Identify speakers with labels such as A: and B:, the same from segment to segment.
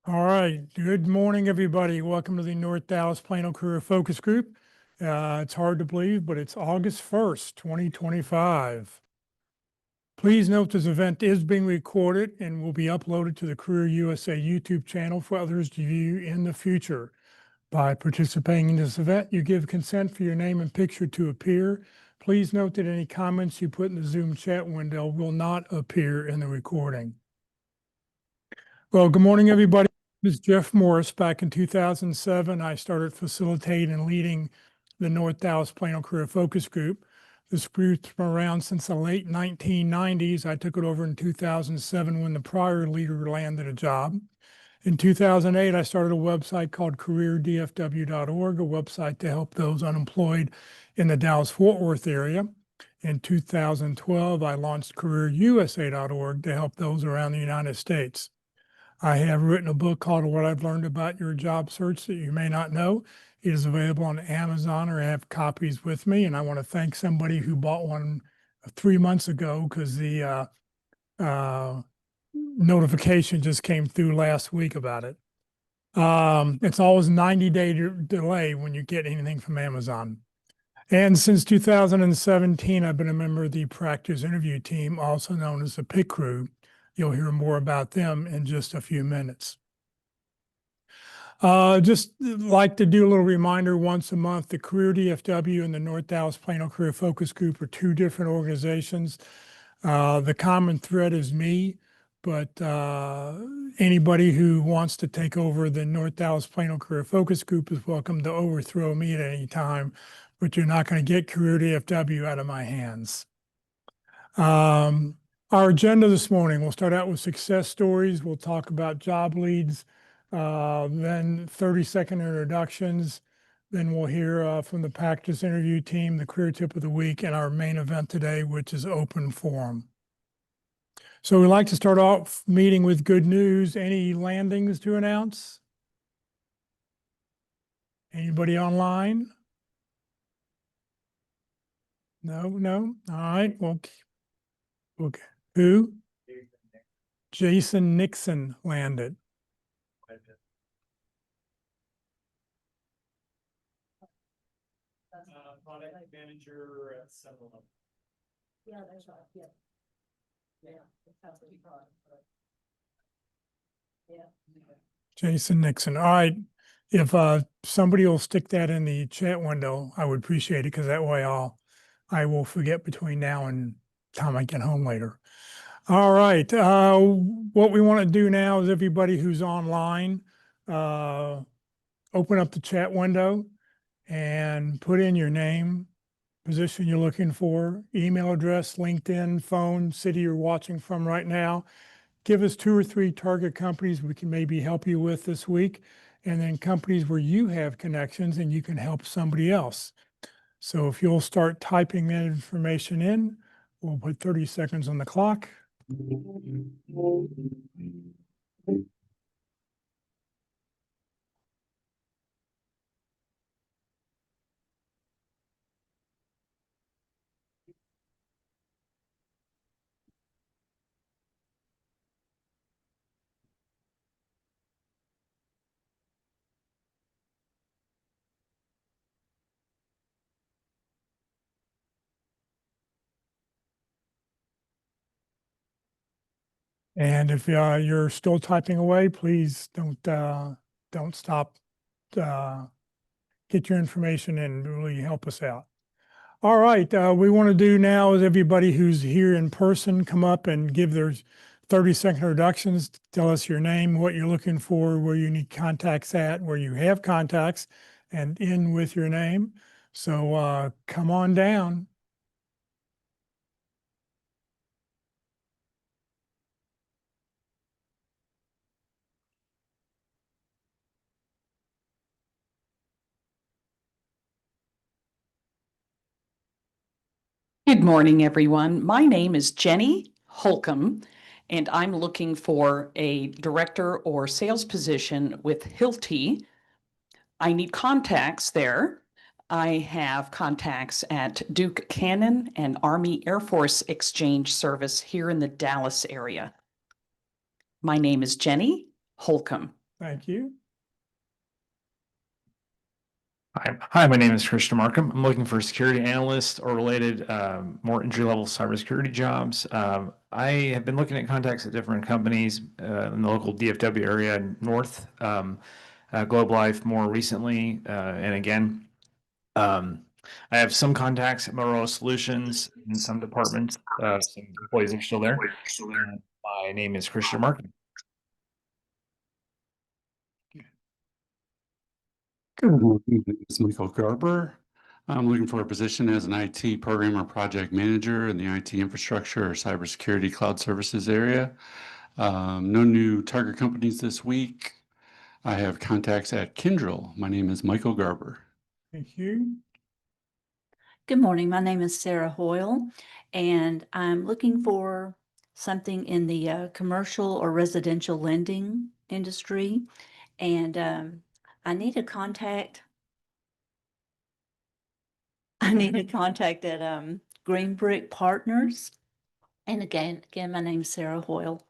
A: All right. Good morning, everybody. Welcome to the North Dallas Plano Career Focus Group. It's hard to believe, but it's August 1st, 2025. Please note this event is being recorded and will be uploaded to the Career USA YouTube channel for others to view in the future. By participating in this event, you give consent for your name and picture to appear. Please note that any comments you put in the Zoom chat window will not appear in the recording. Well, good morning, everybody. This is Jeff Morris. Back in 2007, I started facilitating and leading the North Dallas Plano Career Focus Group. This group's been around since the late 1990s. I took it over in 2007 when the prior leader landed a job. In 2008, I started a website called careerdfw.org, a website to help those unemployed in the Dallas-Fort Worth area. In 2012, I launched careerusa.org to help those around the United States. I have written a book called What I've Learned About Your Job Search That You May Not Know. It is available on Amazon, or I have copies with me. And I want to thank somebody who bought one 3 months ago because the notification just came through last week about it. It's always 90-day delay when you get anything from Amazon. And since 2017, I've been a member of the Practice Interview Team, also known as the PIC Crew. You'll hear more about them in just a few minutes. Just like to do a little reminder once a month, the Career DFW and the North Dallas Plano Career Focus Group are two different organizations. The common thread is me, but anybody who wants to take over the North Dallas Plano Career Focus Group is welcome to overthrow me at any time, but you're not going to get Career DFW out of my hands. Our agenda this morning, we'll start out with success stories. We'll talk about job leads, then 30-second introductions. Then we'll hear from the practice interview team, the career tip of the week, and our main event today, which is open forum. So we'd like to start off meeting with good news. Any landings to announce? Anybody online? No. All right. Well, okay. Who? Jason Nixon landed. Product manager at 7-Eleven. Yeah, that's right. Yeah. That's what he called it. Yeah. Jason Nixon. All right. If somebody will stick that in the chat window, I would appreciate it, because that way I will forget between now and time I get home later. All right. What we want to do now is everybody who's online, open up the chat window and put in your name, position you're looking for, email address, LinkedIn, phone, city you're watching from right now. Give us 2 or 3 target companies we can maybe help you with this week, and then companies where you have connections and you can help somebody else. So if you'll start typing that information in, we'll put 30 seconds on the clock. And if you're still typing away, please don't stop. Get your information in, really help us out. All right, we want to do now is everybody who's here in person come up and give their 30-second introductions. Tell us your name, what you're looking for, where you need contacts at, where you have contacts, and in with your name. So come on down.
B: Good morning, everyone. My name is Jenny Holcomb, and I'm looking for a director or sales position with Hilti. I need contacts there. I have contacts at Duke Cannon and Army Air Force Exchange Service here in the Dallas area. My name is Jenny Holcomb.
A: Thank you.
C: Hi, my name is Christian Markham. I'm looking for a security analyst or related, more entry-level cybersecurity jobs. I have been looking at contacts at different companies in the local DFW area, North, Globe Life more recently, and again, I have some contacts at Motorola Solutions in some departments. Some employees are still there. And my name is Christian Markham.
D: Good morning. My name is Michael Garber. I'm looking for a position as an IT program or project manager in the IT infrastructure or cybersecurity cloud services area. No new target companies this week. I have contacts at Kyndryl. My name is Michael Garber.
A: Thank you.
E: Good morning. My name is Sarah Hoyle, and I'm looking for something in the commercial or residential lending industry. And I need a contact. I need a contact at Green Brick Partners. And again, my name is Sarah Hoyle.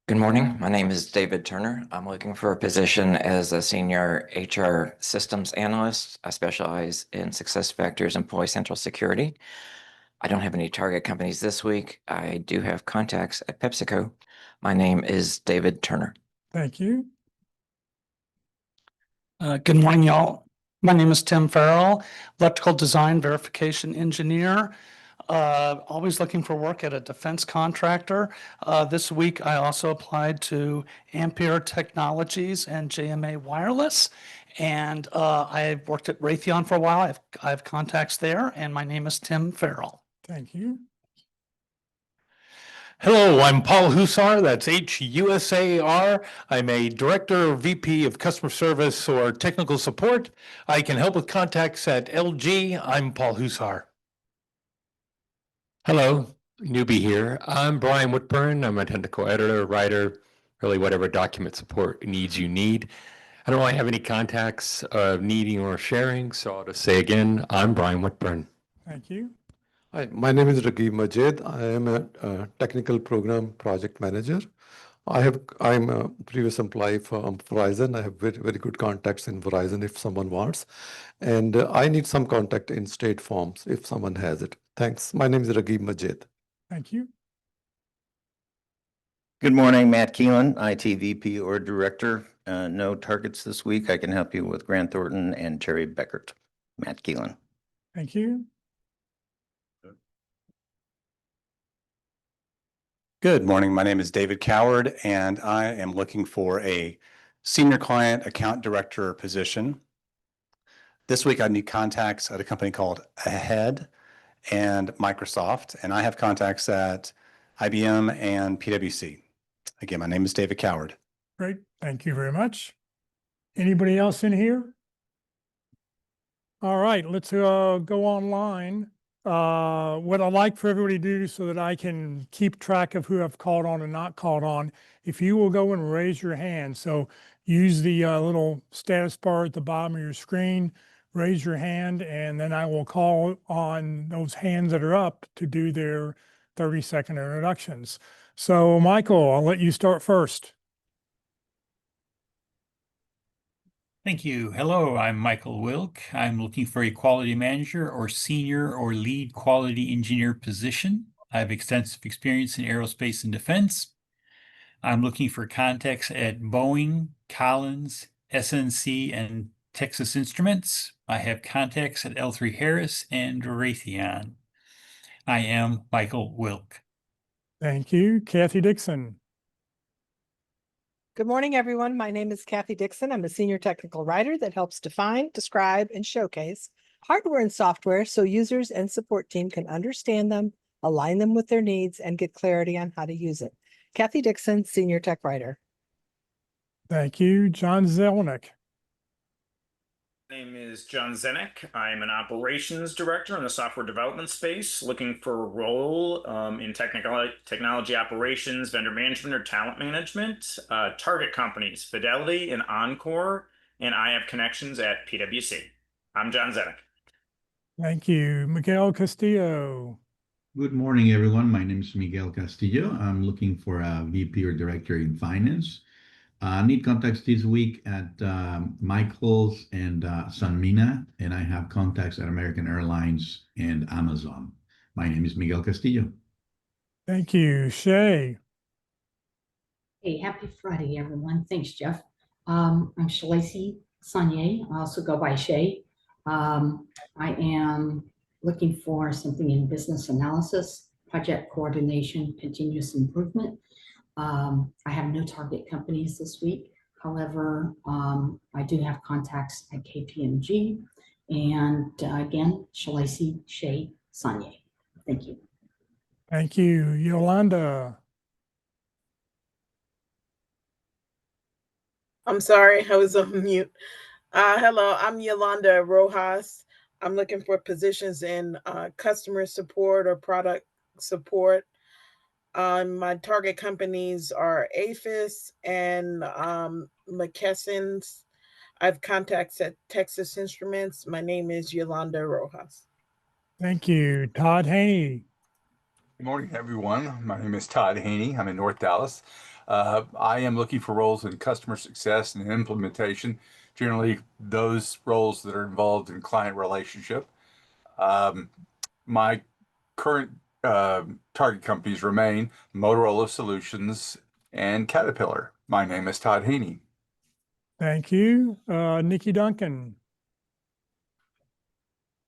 F: Good morning. My name is David Turner. I'm looking for a position as a senior HR systems analyst. I specialize in SuccessFactors Employee Central Security. I don't have any target companies this week. I do have contacts at PepsiCo. My name is David Turner.
A: Thank you.
G: Good morning, y'all. My name is Tim Farrell, electrical design verification engineer. Always looking for work at a defense contractor. This week, I also applied to Ampere Technologies and JMA Wireless. And I've worked at Raytheon for a while. I have contacts there, and my name is Tim Farrell.
A: Thank you.
H: Hello, I'm Paul Hussar. That's H-U-S-A-R. I'm a director or VP of customer service or technical support. I can help with contacts at LG. I'm Paul Hussar. Hello, newbie here. I'm Brian Whitburn. I'm a technical editor, writer, really whatever document support needs you need. I don't really have any contacts needing or sharing, so I'll just say again, I'm Brian Whitburn.
A: Thank you.
I: Hi, my name is Ragib Majid. I am a technical program project manager. I'm a previous employee for Verizon. I have very good contacts in Verizon if someone wants. And I need some contact in State Farms if someone has it. Thanks. My name is Ragib Majid.
A: Thank you.
J: Good morning, Matt Keelan, IT VP or Director. No targets this week. I can help you with Grant Thornton and Terry Beckert. Matt Keelan.
A: Thank you.
K: Good morning. My name is David Coward, and I am looking for a senior client account director position. This week, I need contacts at a company called Ahead and Microsoft, and I have contacts at IBM and PwC. Again, my name is David Coward.
A: Great. Thank you very much. Anybody else in here? All right, let's go online. What I'd like for everybody to do so that I can keep track of who I've called on and not called on, if you will go and raise your hand. So use the little status bar at the bottom of your screen, raise your hand, and then I will call on those hands that are up to do their 30-second introductions. So Michael, I'll let you start first.
L: Thank you. Hello, I'm Michael Wilk. I'm looking for a quality manager or senior or lead quality engineer position. I have extensive experience in aerospace and defense. I'm looking for contacts at Boeing, Collins, SNC, and Texas Instruments. I have contacts at L3 Harris and Raytheon. I am Michael Wilk.
A: Thank you. Kathy Dixon.
M: Good morning, everyone. My name is Kathy Dixon. I'm a senior technical writer that helps define, describe, and showcase hardware and software so users and support team can understand them, align them with their needs, and get clarity on how to use it. Kathy Dixon, senior tech writer.
A: Thank you. John Zelnick.
N: My name is John Zenek. I'm an operations director in the software development space, looking for a role in technology operations, vendor management, or talent management. Target companies, Fidelity and Encore, and I have connections at PwC. I'm John Zenek.
A: Thank you. Miguel Castillo.
O: Good morning, everyone. My name is Miguel Castillo. I'm looking for a VP or Director in Finance. I need contacts this week at Michaels and Sanmina, and I have contacts at American Airlines and Amazon. My name is Miguel Castillo.
A: Thank you. Shay.
P: Hey, happy Friday, everyone. Thanks, Jeff. I'm Shalacy Sanye. I also go by Shay. I am looking for something in business analysis, project coordination, continuous improvement. I have no target companies this week. However, I do have contacts at KPMG. And again, Shalacy Shay Sanye. Thank you.
A: Thank you. Yolanda.
Q: I'm sorry, I was on mute. Hello, I'm Yolanda Rojas. I'm looking for positions in customer support or product support. My target companies are APHIS and McKesson's. I have contacts at Texas Instruments. My name is Yolanda Rojas.
A: Thank you. Todd Haney.
R: Good morning, everyone. My name is Todd Haney. I'm in North Dallas. I am looking for roles in customer success and implementation, generally those roles that are involved in client relationship. My current target companies remain Motorola Solutions and Caterpillar. My name is Todd Haney.
A: Thank you. Nikki Duncan.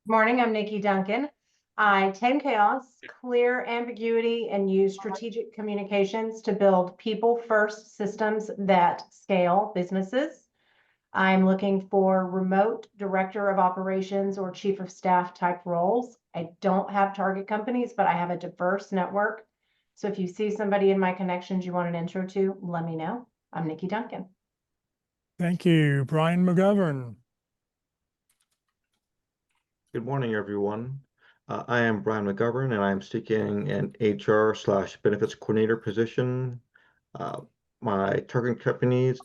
S: Morning, I'm Nikki Duncan. I tame chaos, clear ambiguity, and use strategic communications to build people-first systems that scale businesses. I'm looking for remote director of operations or chief of staff type roles. I don't have target companies, but I have a diverse network. So if you see somebody in my connections you want an intro to, let me know. I'm Nikki Duncan.
A: Thank you. Brian McGovern.
T: Good morning, everyone. I am Brian McGovern, and I'm seeking an HR/benefits coordinator position. My target companies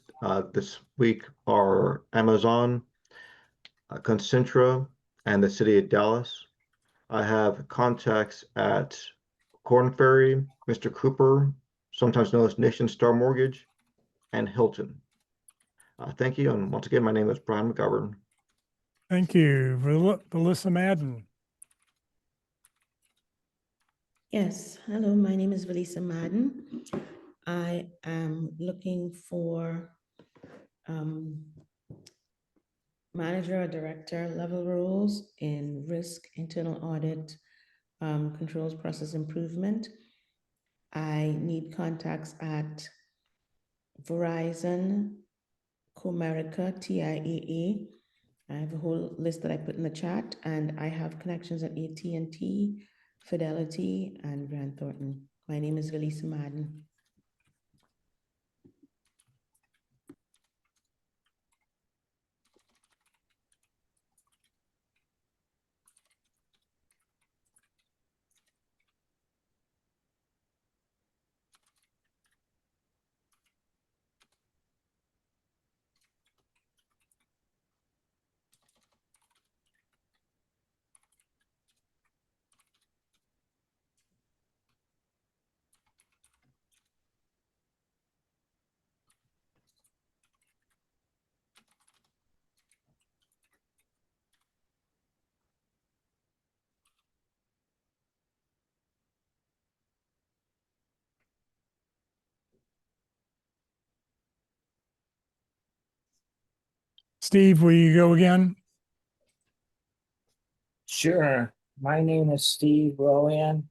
T: this week are Amazon, Concentra, and the city of Dallas. I have contacts at Korn Ferry, Mr. Cooper, sometimes known as Nation Star Mortgage, and Hilton. Thank you, and once again, my name is Brian McGovern.
A: Thank you. Melissa Madden.
U: Yes, hello, my name is Valisa Madden. I am looking for manager or director level roles in risk, internal audit, controls, process improvement. I need contacts at Verizon, Comerica, TIAA. I have a whole list that I put in the chat, and I have connections at AT&T, Fidelity, and Grant Thornton. My name is Valisa Madden.
A: Steve, will you go again?
V: Sure. My name is Steve Rowan.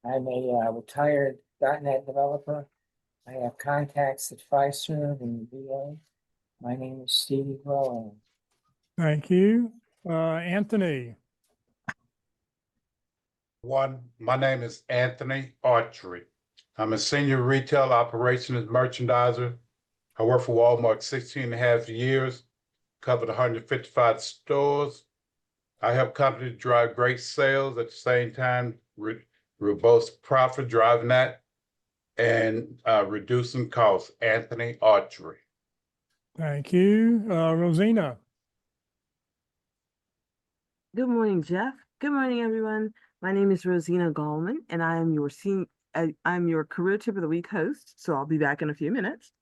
V: I'm a retired .NET developer. I have contacts at Fiserv and VA. My name is Steve Rowan.
A: Thank you. Anthony.
W: My name is Anthony Archery. I'm a senior retail operations merchandiser. I worked for Walmart 16 and a half years, covered 155 stores. I help companies drive great sales at the same time, robust profit, driving that, and reducing costs. Anthony Archery.
A: Thank you. Rosina.
X: Good morning, Jeff. Good morning, everyone.
B: My name is Rosina Gallman, and I am I'm your Career Tip of the Week host, so I'll be back in a few minutes.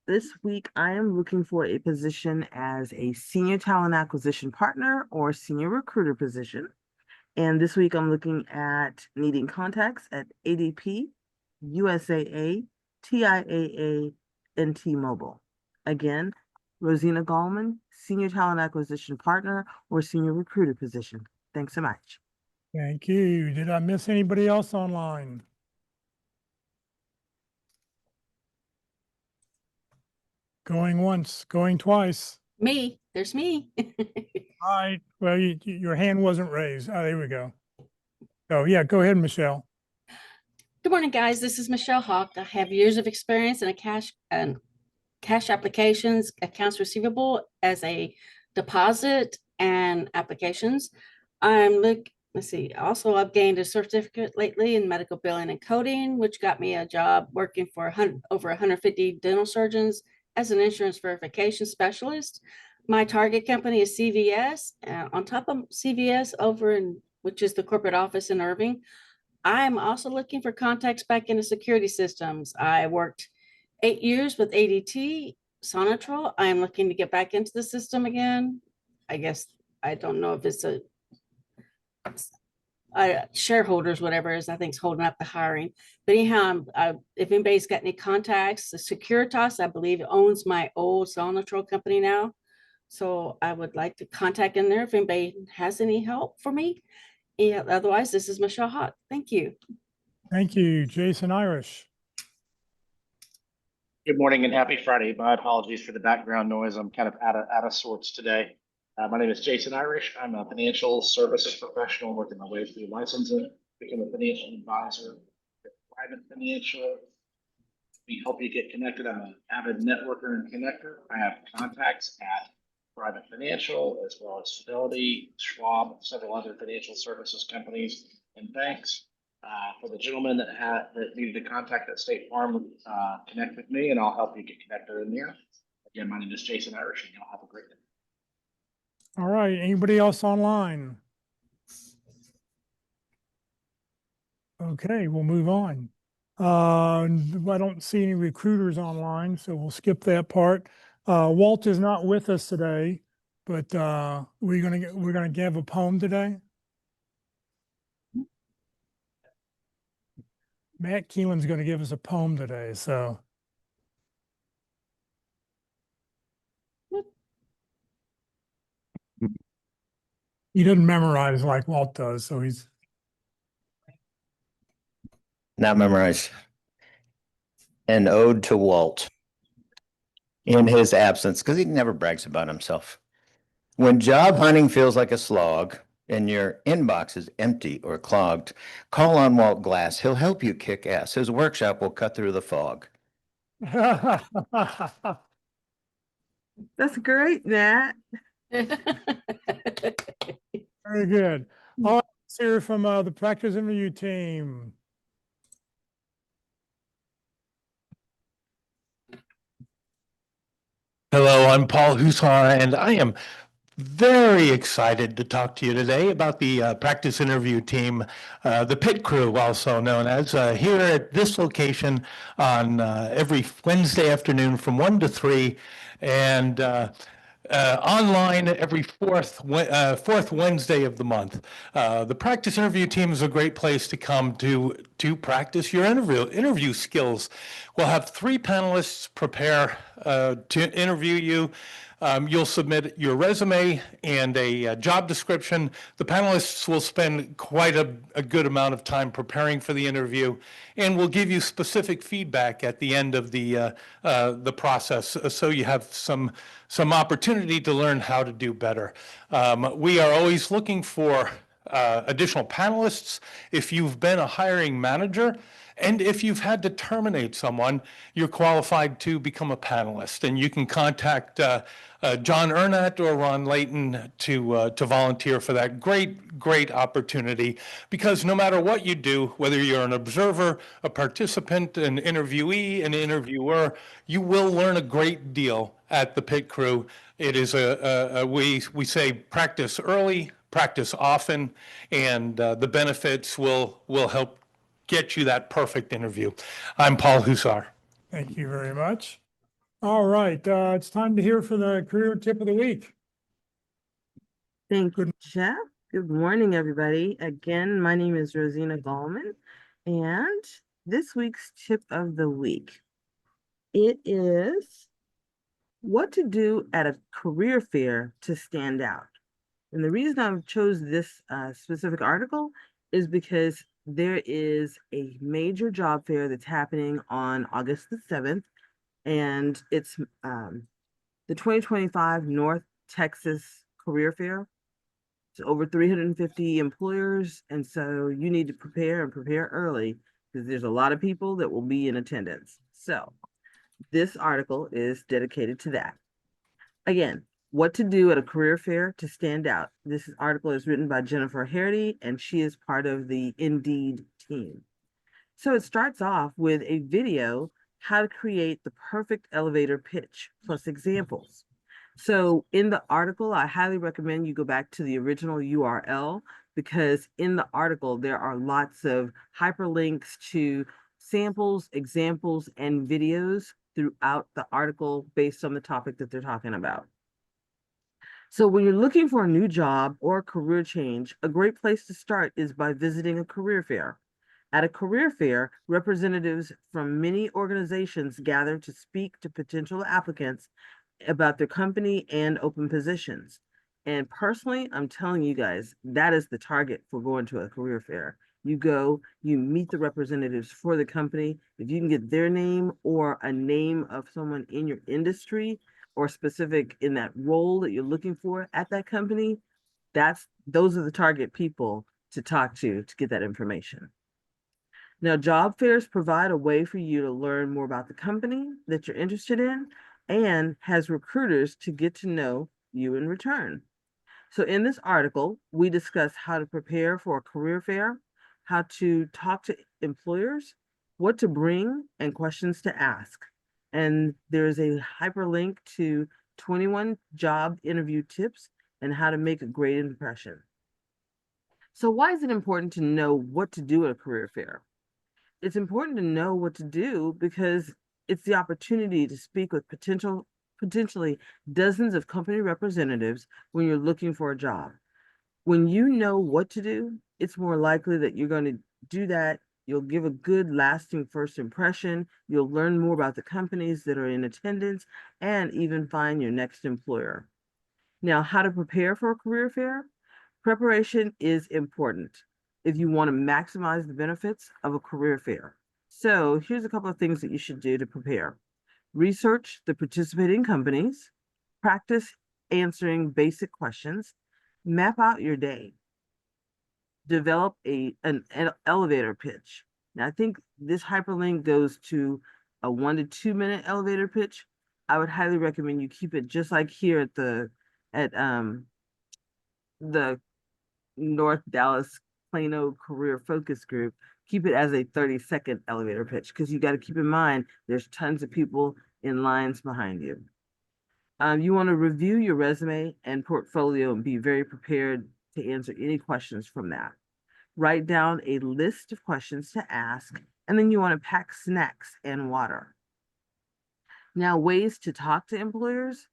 B: This week, I am looking for a position as a senior talent acquisition partner or senior recruiter position. And this week, I'm looking at needing contacts at ADP, USAA, TIAA, and T-Mobile. Again, Rosina Gallman, senior talent acquisition partner or senior recruiter position. Thanks so much.
A: Thank you. Did I miss anybody else online? Going once, going twice.
C: Me, there's me.
A: All right. Well, your hand wasn't raised. Oh, there we go. Oh, yeah. Go ahead, Michelle.
C: Good morning, guys. This is Michelle Hawk. I have years of experience in cash applications, accounts receivable as a deposit and applications. Let's see. Also, I've gained a certificate lately in medical billing and coding, which got me a job working for over 150 dental surgeons as an insurance verification specialist. My target company is CVS. On top of CVS which is the corporate office in Irving, I'm also looking for contacts back into security systems. I worked 8 years with ADT, Sonatrol. I'm looking to get back into the system again. I guess I don't know if it's shareholders, whatever it is, I think is holding up the hiring. But anyhow, if anybody's got any contacts, the Securitas, I believe, owns my old Sonatrol company now. So I would like to contact in there if anybody has any help for me. Yeah, otherwise, this is Michelle Hawk. Thank you.
A: Thank you, Jason Irish.
D: Good morning and happy Friday. My apologies for the background noise. I'm kind of out of sorts today. My name is Jason Irish. I'm a financial services professional working my way through licensing, become a financial advisor, private financial. We help you get connected. I'm an avid networker and connector. I have contacts at Private Financial, as well as Fidelity, Schwab, several other financial services companies and banks. For the gentleman that needed to contact at State Farm, connect with me and I'll help you get connected in there. Again, my name is Jason Irish and y'all have a great day.
A: All right. Anybody else online? Okay, we'll move on. I don't see any recruiters online, so we'll skip that part. Walt is not with us today, but we're gonna give a poem today. Matt Keelan's going to give us a poem today, so. He doesn't memorize like Walt does, so he's.
J: Not memorized. An ode to Walt in his absence, because he never brags about himself. When job hunting feels like a slog and your inbox is empty or clogged, call on Walt Glass. He'll help you kick ass. His workshop will cut through the fog.
B: That's great, Nat.
A: Very good. All right, let's hear from the practice interview team.
X: Hello, I'm Paul Hussar, and I am very excited to talk to you today about the practice interview team, the pit crew, also known as, here at this location on every Wednesday afternoon from 1 to 3, and online every fourth Wednesday of the month. The practice interview team is a great place to come to practice your interview skills. We'll have 3 panelists prepare to interview you. You'll submit your resume and a job description. The panelists will spend quite a good amount of time preparing for the interview, and will give you specific feedback at the end of the process, so you have some opportunity to learn how to do better. We are always looking for additional panelists. If you've been a hiring manager, and if you've had to terminate someone, you're qualified to become a panelist, and you can contact John Ernat or Ron Layton to volunteer for that great opportunity. Because no matter what you do, whether you're an observer, a participant, an interviewee, an interviewer, you will learn a great deal at the pit crew. It is we say practice early, practice often, and the benefits will help get you that perfect interview. I'm Paul Hussar.
A: Thank you very much. All right, it's time to hear from the career tip of the week.
B: Thank you, Jeff. Good morning, everybody. Again, my name is Rosina Gallman, and this week's tip of the week, it is what to do at a career fair to stand out. And the reason I chose this specific article is because there is a major job fair that's happening on August the 7th, and it's the 2025 North Texas Career Fair. It's over 350 employers, and so you need to prepare and prepare early because there's a lot of people that will be in attendance. So this article is dedicated to that. Again, what to do at a career fair to stand out. This article is written by Jennifer Hardy, and she is part of the Indeed team. So it starts off with a video, how to create the perfect elevator pitch, plus examples. So in the article, I highly recommend you go back to the original URL, because in the article, there are lots of hyperlinks to samples, examples, and videos throughout the article based on the topic that they're talking about. So when you're looking for a new job or a career change, a great place to start is by visiting a career fair. At a career fair, representatives from many organizations gather to speak to potential applicants about their company and open positions. And personally, I'm telling you guys, that is the target for going to a career fair. You go, you meet the representatives for the company. If you can get their name or a name of someone in your industry or specific in that role that you're looking for at that company, those are the target people to talk to get that information. Now, job fairs provide a way for you to learn more about the company that you're interested in and has recruiters to get to know you in return. So in this article, we discuss how to prepare for a career fair, how to talk to employers, what to bring, and questions to ask. And there's a hyperlink to 21 job interview tips and how to make a great impression. So why is it important to know what to do at a career fair? It's important to know what to do because it's the opportunity to speak with potentially dozens of company representatives when you're looking for a job. When you know what to do, it's more likely that you're going to do that. You'll give a good lasting first impression. You'll learn more about the companies that are in attendance and even find your next employer. Now, how to prepare for a career fair? Preparation is important if you want to maximize the benefits of a career fair. So here's a couple of things that you should do to prepare. Research the participating companies, practice answering basic questions, map out your day, develop an elevator pitch. Now, I think this hyperlink goes to a 1 to 2 minute elevator pitch. I would highly recommend you keep it just like here at the North Dallas Plano Career Focus Group. Keep it as a 30-second elevator pitch because you got to keep in mind there's tons of people in lines behind you. You want to review your resume and portfolio and be very prepared to answer any questions from that. Write down a list of questions to ask, and then you want to pack snacks and water. Now, ways to talk to employers.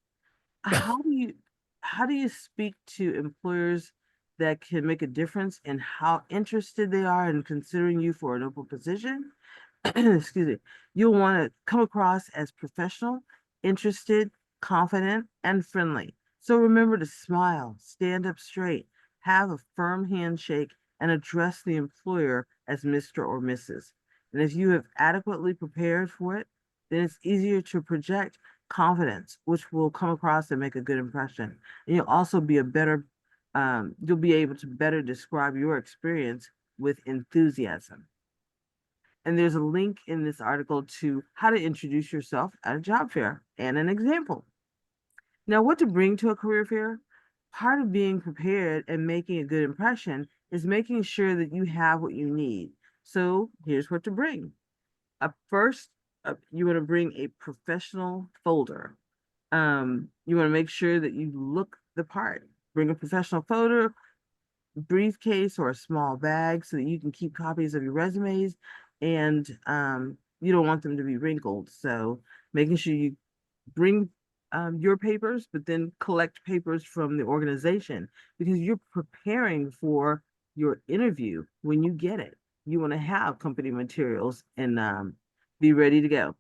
B: How do you speak to employers that can make a difference in how interested they are in considering you for an open position? Excuse me. You'll want to come across as professional, interested, confident, and friendly. So remember to smile, stand up straight, have a firm handshake, and address the employer as Mr. or Mrs. And if you have adequately prepared for it, then it's easier to project confidence, which will come across and make a good impression. And you'll also be you'll be able to better describe your experience with enthusiasm. And there's a link in this article to how to introduce yourself at a job fair and an example. Now, what to bring to a career fair? Part of being prepared and making a good impression is making sure that you have what you need. So here's what to bring. First, you want to bring a professional folder. You want to make sure that you look the part. Bring a professional folder, briefcase or a small bag so that you can keep copies of your resumes, and you don't want them to be wrinkled. So making sure you bring your papers, but then collect papers from the organization, because you're preparing for your interview when you get it. You want to have company materials and be ready to go.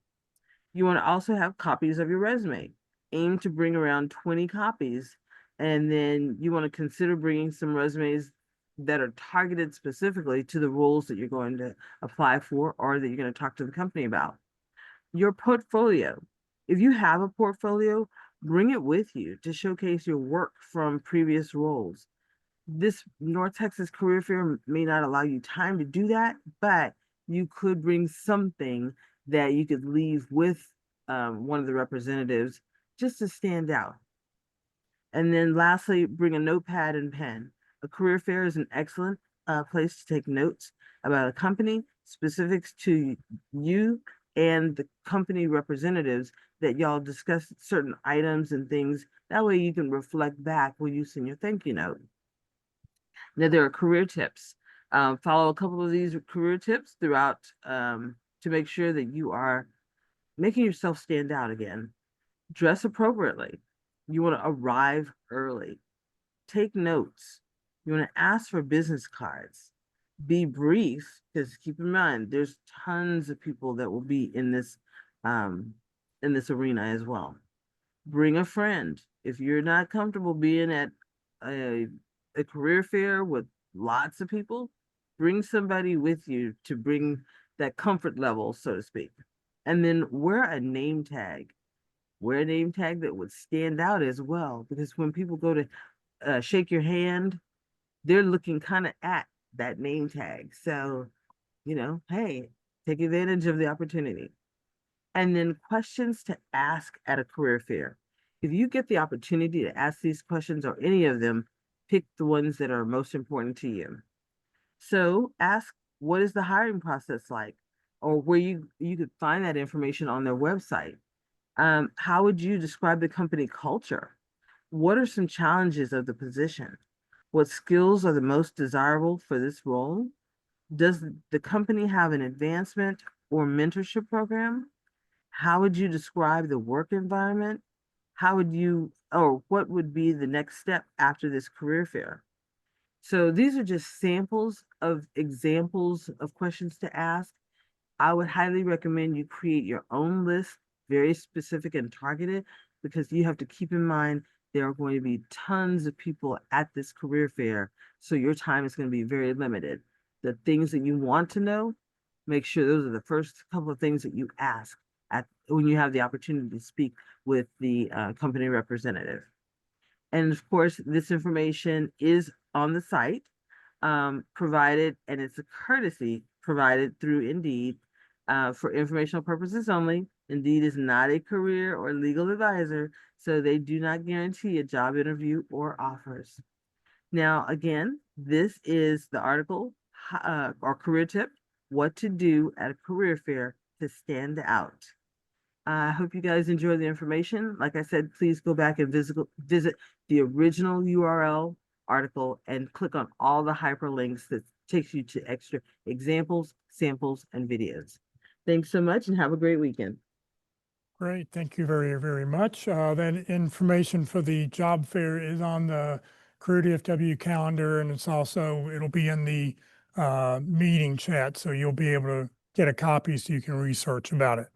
B: You want to also have copies of your resume. Aim to bring around 20 copies, and then you want to consider bringing some resumes that are targeted specifically to the roles that you're going to apply for or that you're going to talk to the company about. Your portfolio. If you have a portfolio, bring it with you to showcase your work from previous roles. This North Texas Career Fair may not allow you time to do that, but you could bring something that you could leave with one of the representatives just to stand out. And then lastly, bring a notepad and pen. A career fair is an excellent place to take notes about a company, specifics to you and the company representatives, that y'all discuss certain items and things. That way you can reflect back when you send your thank you note. Now, there are career tips. Follow a couple of these career tips throughout to make sure that you are making yourself stand out again. Dress appropriately. You want to arrive early. Take notes. You want to ask for business cards. Be brief, because keep in mind, there's tons of people that will be in this arena as well. Bring a friend. If you're not comfortable being at a career fair with lots of people, bring somebody with you to bring that comfort level, so to speak. And then wear a name tag. Wear a name tag that would stand out as well, because when people go to shake your hand, they're looking kind of at that name tag. So, hey, take advantage of the opportunity. And then questions to ask at a career fair. If you get the opportunity to ask these questions or any of them, pick the ones that are most important to you. So ask, what is the hiring process like? Or where you could find that information on their website. How would you describe the company culture? What are some challenges of the position? What skills are the most desirable for this role? Does the company have an advancement or mentorship program? How would you describe the work environment? What would be the next step after this career fair? So these are just samples of examples of questions to ask. I would highly recommend you create your own list, very specific and targeted, because you have to keep in mind there are going to be tons of people at this career fair. So your time is going to be very limited. The things that you want to know, make sure those are the first couple of things that you ask when you have the opportunity to speak with the company representative. And of course, this information is on the site, provided, and it's a courtesy provided through Indeed for informational purposes only. Indeed is not a career or legal advisor, so they do not guarantee a job interview or offers. Now, again, this is the article or career tip, what to do at a career fair to stand out. I hope you guys enjoy the information. Like I said, please go back and visit the original URL article and click on all the hyperlinks that takes you to extra examples, samples, and videos. Thanks so much and have a great weekend.
A: Great, thank you very, very much. That information for the job fair is on the Career DFW calendar, and it'll be in the meeting chat, so you'll be able to get a copy so you can research about it.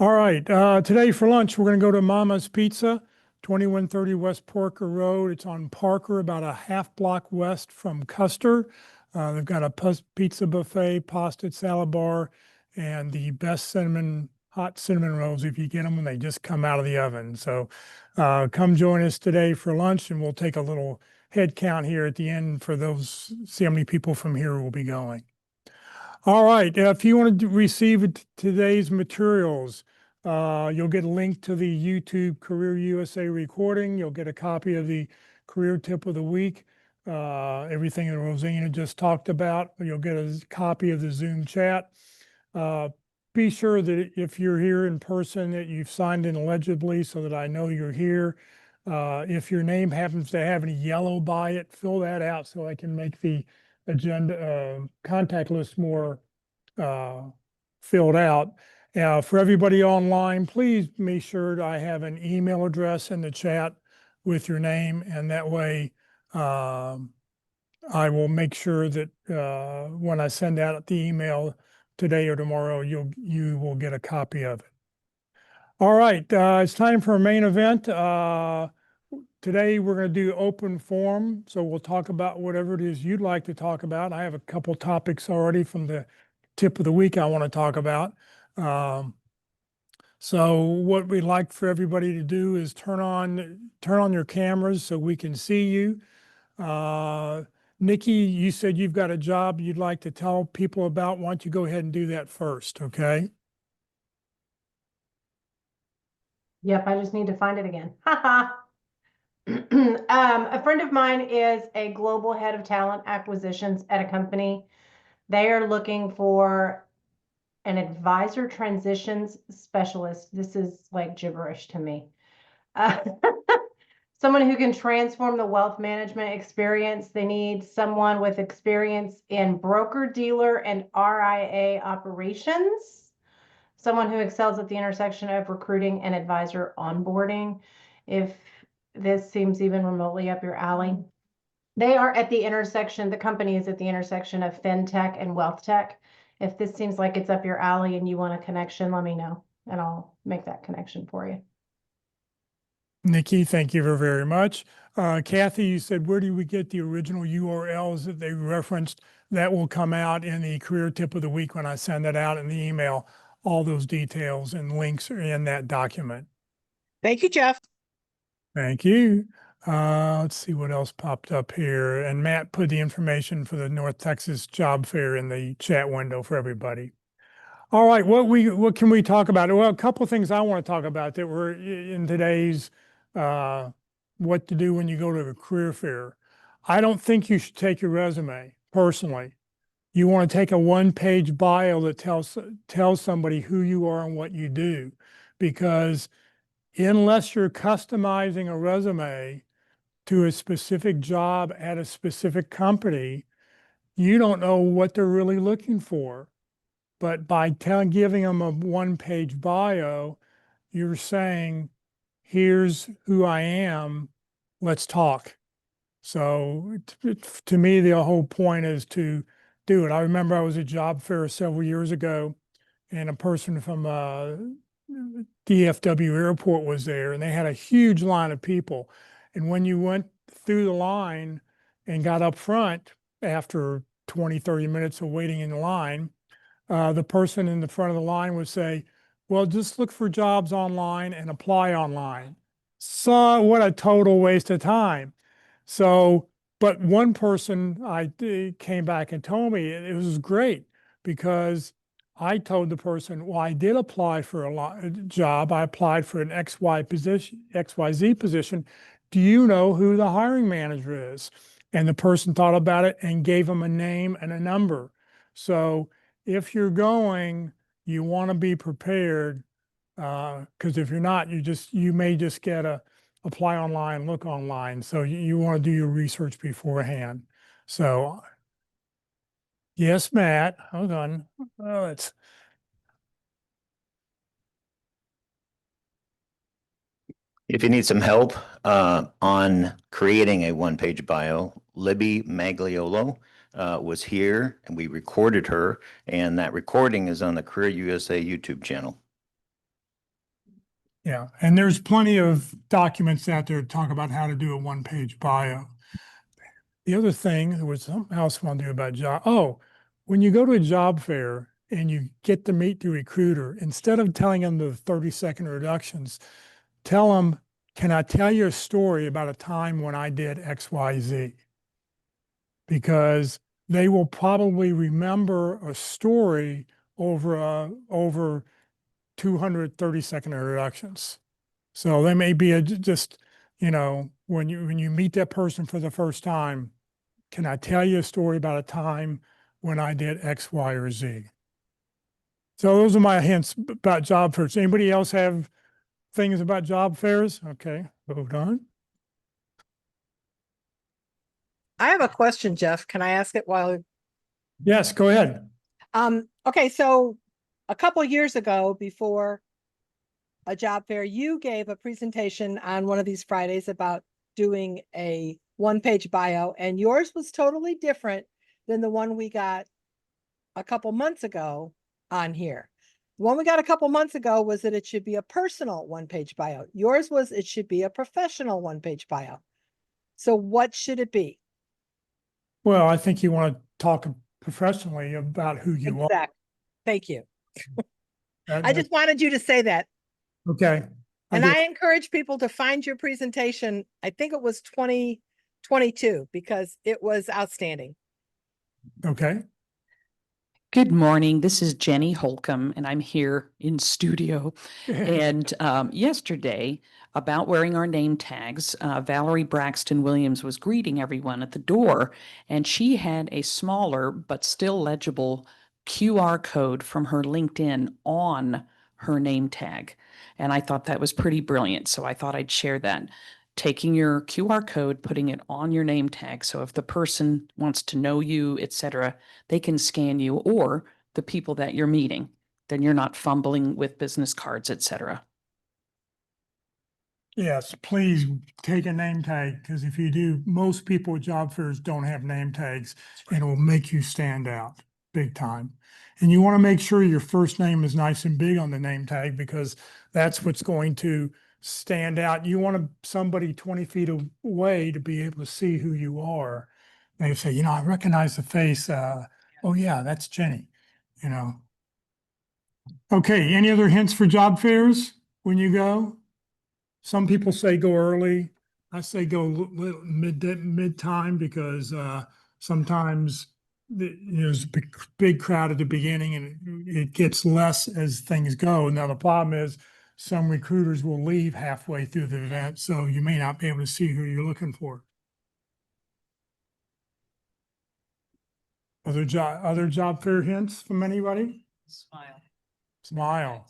A: All right, today for lunch, we're going to go to Mama's Pizza, 2130 West Parker Road. It's on Parker, about a half block west from Custer. They've got a pizza buffet, pasta salad bar, and the best hot cinnamon rolls if you get them when they just come out of the oven. So come join us today for lunch, and we'll take a little head count here at the end for see how many people from here will be going. All right, if you want to receive today's materials, you'll get a link to the YouTube Career USA recording. You'll get a copy of the Career Tip of the Week, everything that Rosina just talked about. You'll get a copy of the Zoom chat. Be sure that if you're here in person that you've signed in legibly so that I know you're here. If your name happens to have any yellow by it, fill that out so I can make the agenda, contact list more filled out. For everybody online, please make sure I have an email address in the chat with your name, and that way I will make sure that when I send out the email today or tomorrow, you will get a copy of it. All right, it's time for a main event. Today we're going to do open forum, so we'll talk about whatever it is you'd like to talk about. I have a couple topics already from the tip of the week I want to talk about. So what we'd like for everybody to do is turn on your cameras so we can see you. Nikki, you said you've got a job you'd like to tell people about. Why don't you go ahead and do that first, okay?
S: Yep, I just need to find it again. A friend of mine is a global head of talent acquisitions at a company. They are looking for an advisor transitions specialist. This is like gibberish to me. Someone who can transform the wealth management experience. They need someone with experience in broker dealer and RIA operations. Someone who excels at the intersection of recruiting and advisor onboarding. If this seems even remotely up your alley, they are at the intersection, the company is at the intersection of fintech and wealth tech. If this seems like it's up your alley and you want a connection, let me know and I'll make that connection for you.
A: Nikki, thank you very much. Kathy, you said, where do we get the original URLs that they referenced? That will come out in the career tip of the week when I send that out in the email. All those details and links are in that document.
M: Thank you, Jeff.
A: Thank you. Let's see what else popped up here. And Matt put the information for the North Texas Job Fair in the chat window for everybody. All right, what can we talk about? Well, a couple of things I want to talk about that were in today's what to do when you go to a career fair. I don't think you should take your resume personally. You want to take a one-page bio that tells somebody who you are and what you do, because unless you're customizing a resume to a specific job at a specific company, you don't know what they're really looking for. But by giving them a one-page bio, you're saying, here's who I am, let's talk. So to me, the whole point is to do it. I remember I was at job fair several years ago, and a person from DFW Airport was there, and they had a huge line of people. And when you went through the line and got up front after 20, 30 minutes of waiting in the line, the person in the front of the line would say, well, just look for jobs online and apply online. So what a total waste of time. So, but one person came back and told me it was great, because I told the person, well, I did apply for a job. I applied for an XYZ position. Do you know who the hiring manager is? And the person thought about it and gave them a name and a number. So if you're going, you want to be prepared, because if you're not, you may just get a apply online, look online. So you want to do your research beforehand. So yes, Matt, hold on. Oh,
J: If you need some help on creating a one-page bio, Libby Magliolo was here and we recorded her, and that recording is on the Career USA YouTube channel.
A: Yeah, and there's plenty of documents out there to talk about how to do a one-page bio. The other thing, there was something else I want to do about job. Oh, when you go to a job fair and you get to meet the recruiter, instead of telling them the 30-second introductions, tell them, can I tell you a story about a time when I did X, Y, Z? Because they will probably remember a story over 200 30-second introductions. So they may be just, when you meet that person for the first time, can I tell you a story about a time when I did X, Y, or Z? So those are my hints about job fairs. Anybody else have things about job fairs? Okay, moved on.
M: I have a question, Jeff. Can I ask it while?
A: Yes, go ahead.
M: Okay, so a couple years ago, before a job fair, you gave a presentation on one of these Fridays about doing a one-page bio, and yours was totally different than the one we got a couple months ago on here. The one we got a couple months ago was that it should be a personal one-page bio. Yours was it should be a professional one-page bio. So what should it be?
A: Well, I think you want to talk professionally about who you are.
M: Exactly. Thank you.
A: That-
M: I just wanted you to say that.
A: Okay.
M: And
A: did-
M: I encourage people to find your presentation. I think it was 2022 because it was outstanding.
A: Okay.
E: Good morning. This is Jenny Holcomb, and I'm here in studio. And yesterday, about wearing our name tags, Valerie Braxton Williams was greeting everyone at the door, and she had a smaller but still legible QR code from her LinkedIn on her name tag. And I thought that was pretty brilliant, so I thought I'd share that. Taking your QR code, putting it on your name tag. So if the person wants to know you, etc., they can scan you or the people that you're meeting. Then you're not fumbling with business cards, etc.
A: Yes, please take a name tag, because if you do, most people at job fairs don't have name tags, and it will make you stand out big time. And you want to make sure your first name is nice and big on the name tag, because that's what's going to stand out. You want somebody 20 feet away to be able to see who you are. They say, you know, I recognize the face. Oh yeah, that's Jenny, you know. Okay, any other hints for job fairs when you go? Some people say go early. I say go mid time, because sometimes there's a big crowd at the beginning, and it gets less as things go. Now, the problem is some recruiters will leave halfway through the event, so you may not be able to see who you're looking for. Other job fair hints from anybody?
E: Smile.
A: Smile.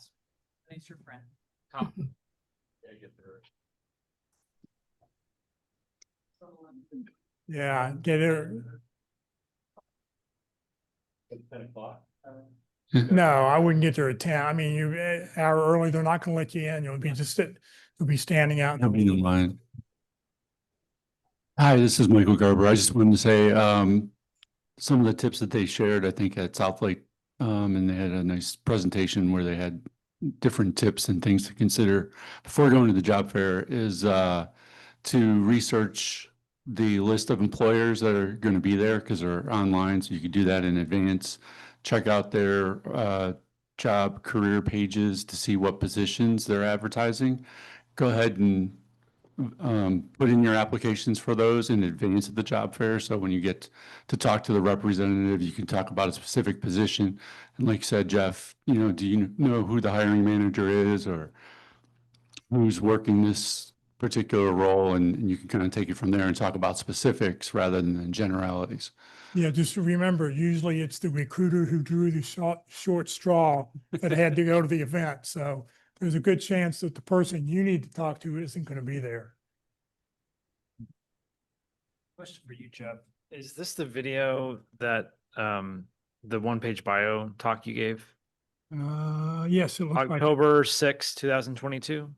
E: Thanks, your friend.
A: Yeah, get it. No, I wouldn't get there at 10. I mean, you hour early, they're not gonna let you in. You'll be you'll be standing out.
F: Hope you don't mind. Hi, this is Michael Garber. I just wanted to say, some of the tips that they shared, I think at South Lake, and they had a nice presentation where they had different tips and things to consider before going to the job fair is, to research the list of employers that are going to be there, because they're online, so you could do that in advance. Check out their job career pages to see what positions they're advertising. Go ahead and put in your applications for those in advance of the job fair. So when you get to talk to the representative, you can talk about a specific position. And like you said, Jeff, you know, do you know who the hiring manager is or who's working this particular role? And you can kind of take it from there and talk about specifics rather than generalities.
A: Yeah, just remember, usually it's the recruiter who drew the short straw that had to go to the event. So there's a good chance that the person you need to talk to isn't going to be there.
G: Question for you, Jeff. Is this the video that the one-page bio talk you gave?
A: Yes, it looks like.
G: October 6, 2022.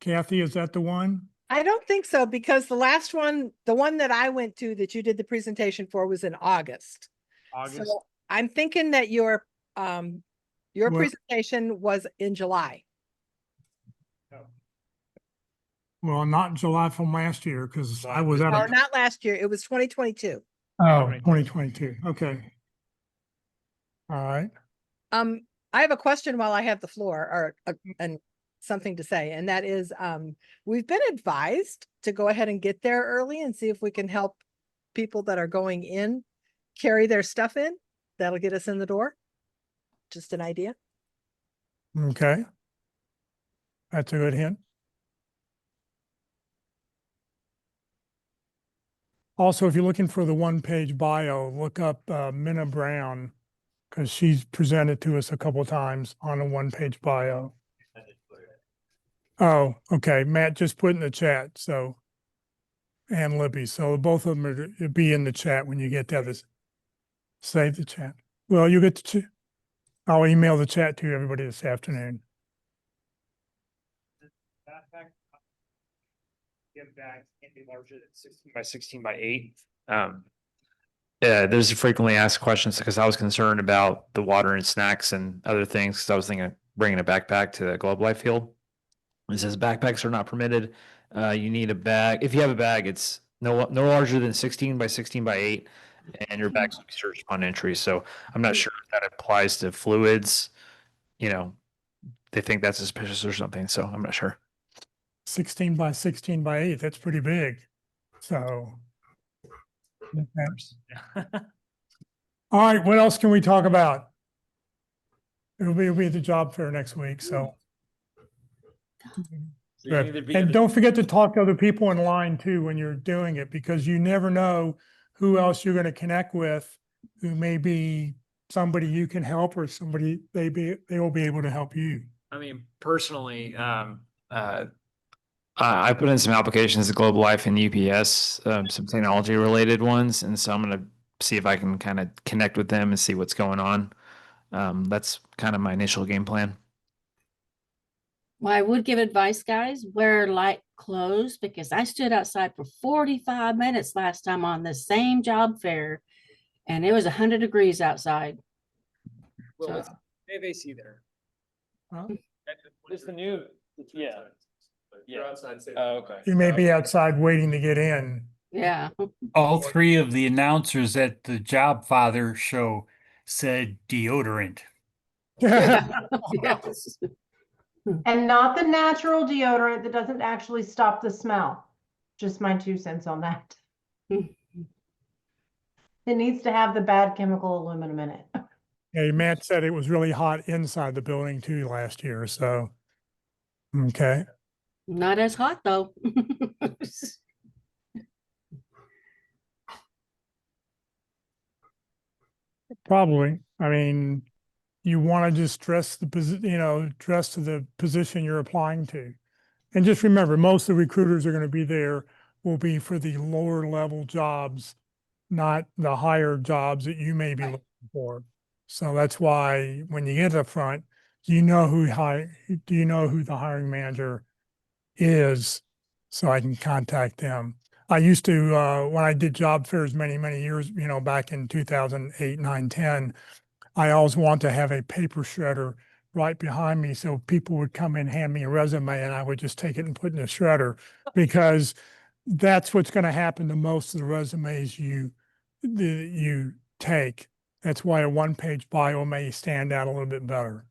A: Kathy, is that the one?
M: I don't think so, because the last one, the one that I went to that you did the presentation for was in August.
G: August.
M: So I'm thinking that your
A: Well-
M: presentation was in July.
A: Well, not July from last year, because I was at
M: No,
A: a,
M: not last year. It was 2022.
A: 2022. Okay. All right.
M: I have a question while I have the floor, or and something to say, and that is, we've been advised to go ahead and get there early and see if we can help people that are going in carry their stuff in. That'll get us in the door. Just an idea.
A: Okay. That's a good hint. Also, if you're looking for the one-page bio, look up Minna Brown, because she's presented to us a couple of times on a one-page bio. Oh, okay. Matt just put in the chat, so and Libby. So both of them are be in the chat when you get there. Save the chat. Well, you get to, I'll email the chat to everybody this afternoon.
G: Bag can't be larger than 16 by 16 by 8. Yeah, there's frequently asked questions because I was concerned about the water and snacks and other things because I was thinking of bringing a backpack to the Globe Life field. It says backpacks are not permitted. You need a bag. If you have a bag, it's no larger than 16 by 16 by 8, and your bag's will be searched upon entry. So I'm not sure if that applies to fluids. You know, they think that's suspicious or something. So I'm not sure.
A: 16 by 16 by 8, that's pretty big. So. All right, what else can we talk about? It'll be at the job fair next week, so. Good. And don't forget to talk to other people in line too when you're doing it, because you never know who else you're going to connect with, who may be somebody you can help or somebody they will be able to help you.
G: I mean, personally, I put in some applications to Global Life and UPS, some technology related ones. And so I'm going to see if I can kind of connect with them and see what's going on. That's kind of my initial game plan.
C: Well, I would give advice, guys, wear light clothes because I stood outside for 45 minutes last time on the same job fair and it was 100 degrees outside.
G: Well, they have AC there.
A: Huh?
G: It's the new, yeah. You're outside. Oh, okay.
A: You may be outside waiting to get in.
C: Yeah.
H: All three of the announcers at the Job Father show said deodorant.
C: Yes.
S: And not the natural deodorant that doesn't actually stop the smell. Just my 2 cents on that. It needs to have the bad chemical aluminum in it.
A: Yeah, Matt said it was really hot inside the building too last year, so. Okay.
C: Not as hot though.
A: Probably. I mean, you want to just dress dress to the position you're applying to. And just remember, most of the recruiters are going to be there will be for the lower level jobs, not the higher jobs that you may be looking for. So that's why when you get up front, do you know who the hiring manager is, so I can contact them. I used to, when I did job fairs many, many years, back in 2008, 9, 10, I always want to have a paper shredder right behind me. So people would come in, hand me a resume, and I would just take it and put in a shredder, because that's what's going to happen to most of the resumes you take. That's why a one-page bio may stand out a little bit better.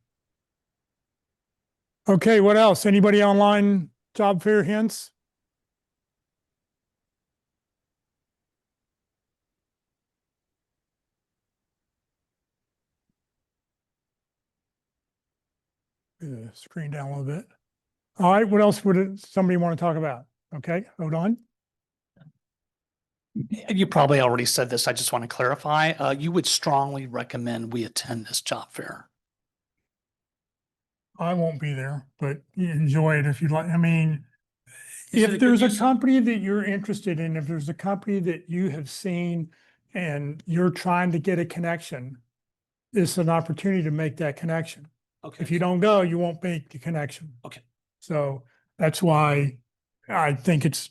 A: Okay, what else? Anybody online job fair hints? Screen down a little bit. All right, what else would somebody want to talk about? Okay, hold on.
I: You probably already said this. I just want to clarify. You would strongly recommend we attend this job fair.
A: I won't be there, but you enjoy it if you'd like. I mean,
I: Is it
A: if
I: a
A: there's
I: good
A: a
I: use-
A: company that you're interested in, if there's a company that you have seen and you're trying to get a connection, it's an opportunity to make that connection.
I: Okay.
A: If you don't go, you won't make the connection.
I: Okay.
A: So that's why I think it's,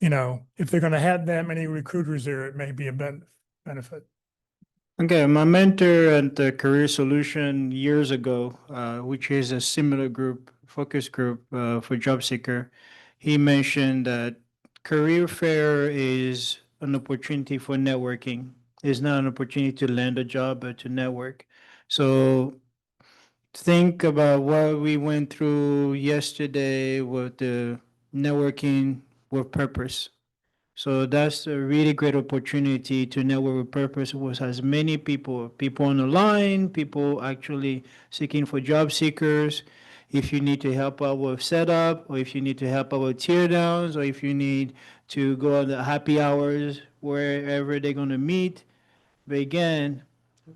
A: if they're going to have that many recruiters there, it may be a benefit.
K: Okay, my mentor at the Career Solution years ago, which is a similar group, focus group for job seeker, he mentioned that career fair is an opportunity for networking. It's not an opportunity to land a job, but to network. So think about what we went through yesterday with the networking with purpose. So that's a really great opportunity to network with purpose with as many people on the line, people actually seeking for job seekers. If you need to help out with setup, or if you need to help out with tear downs, or if you need to go on the happy hours, wherever they're going to meet. But again,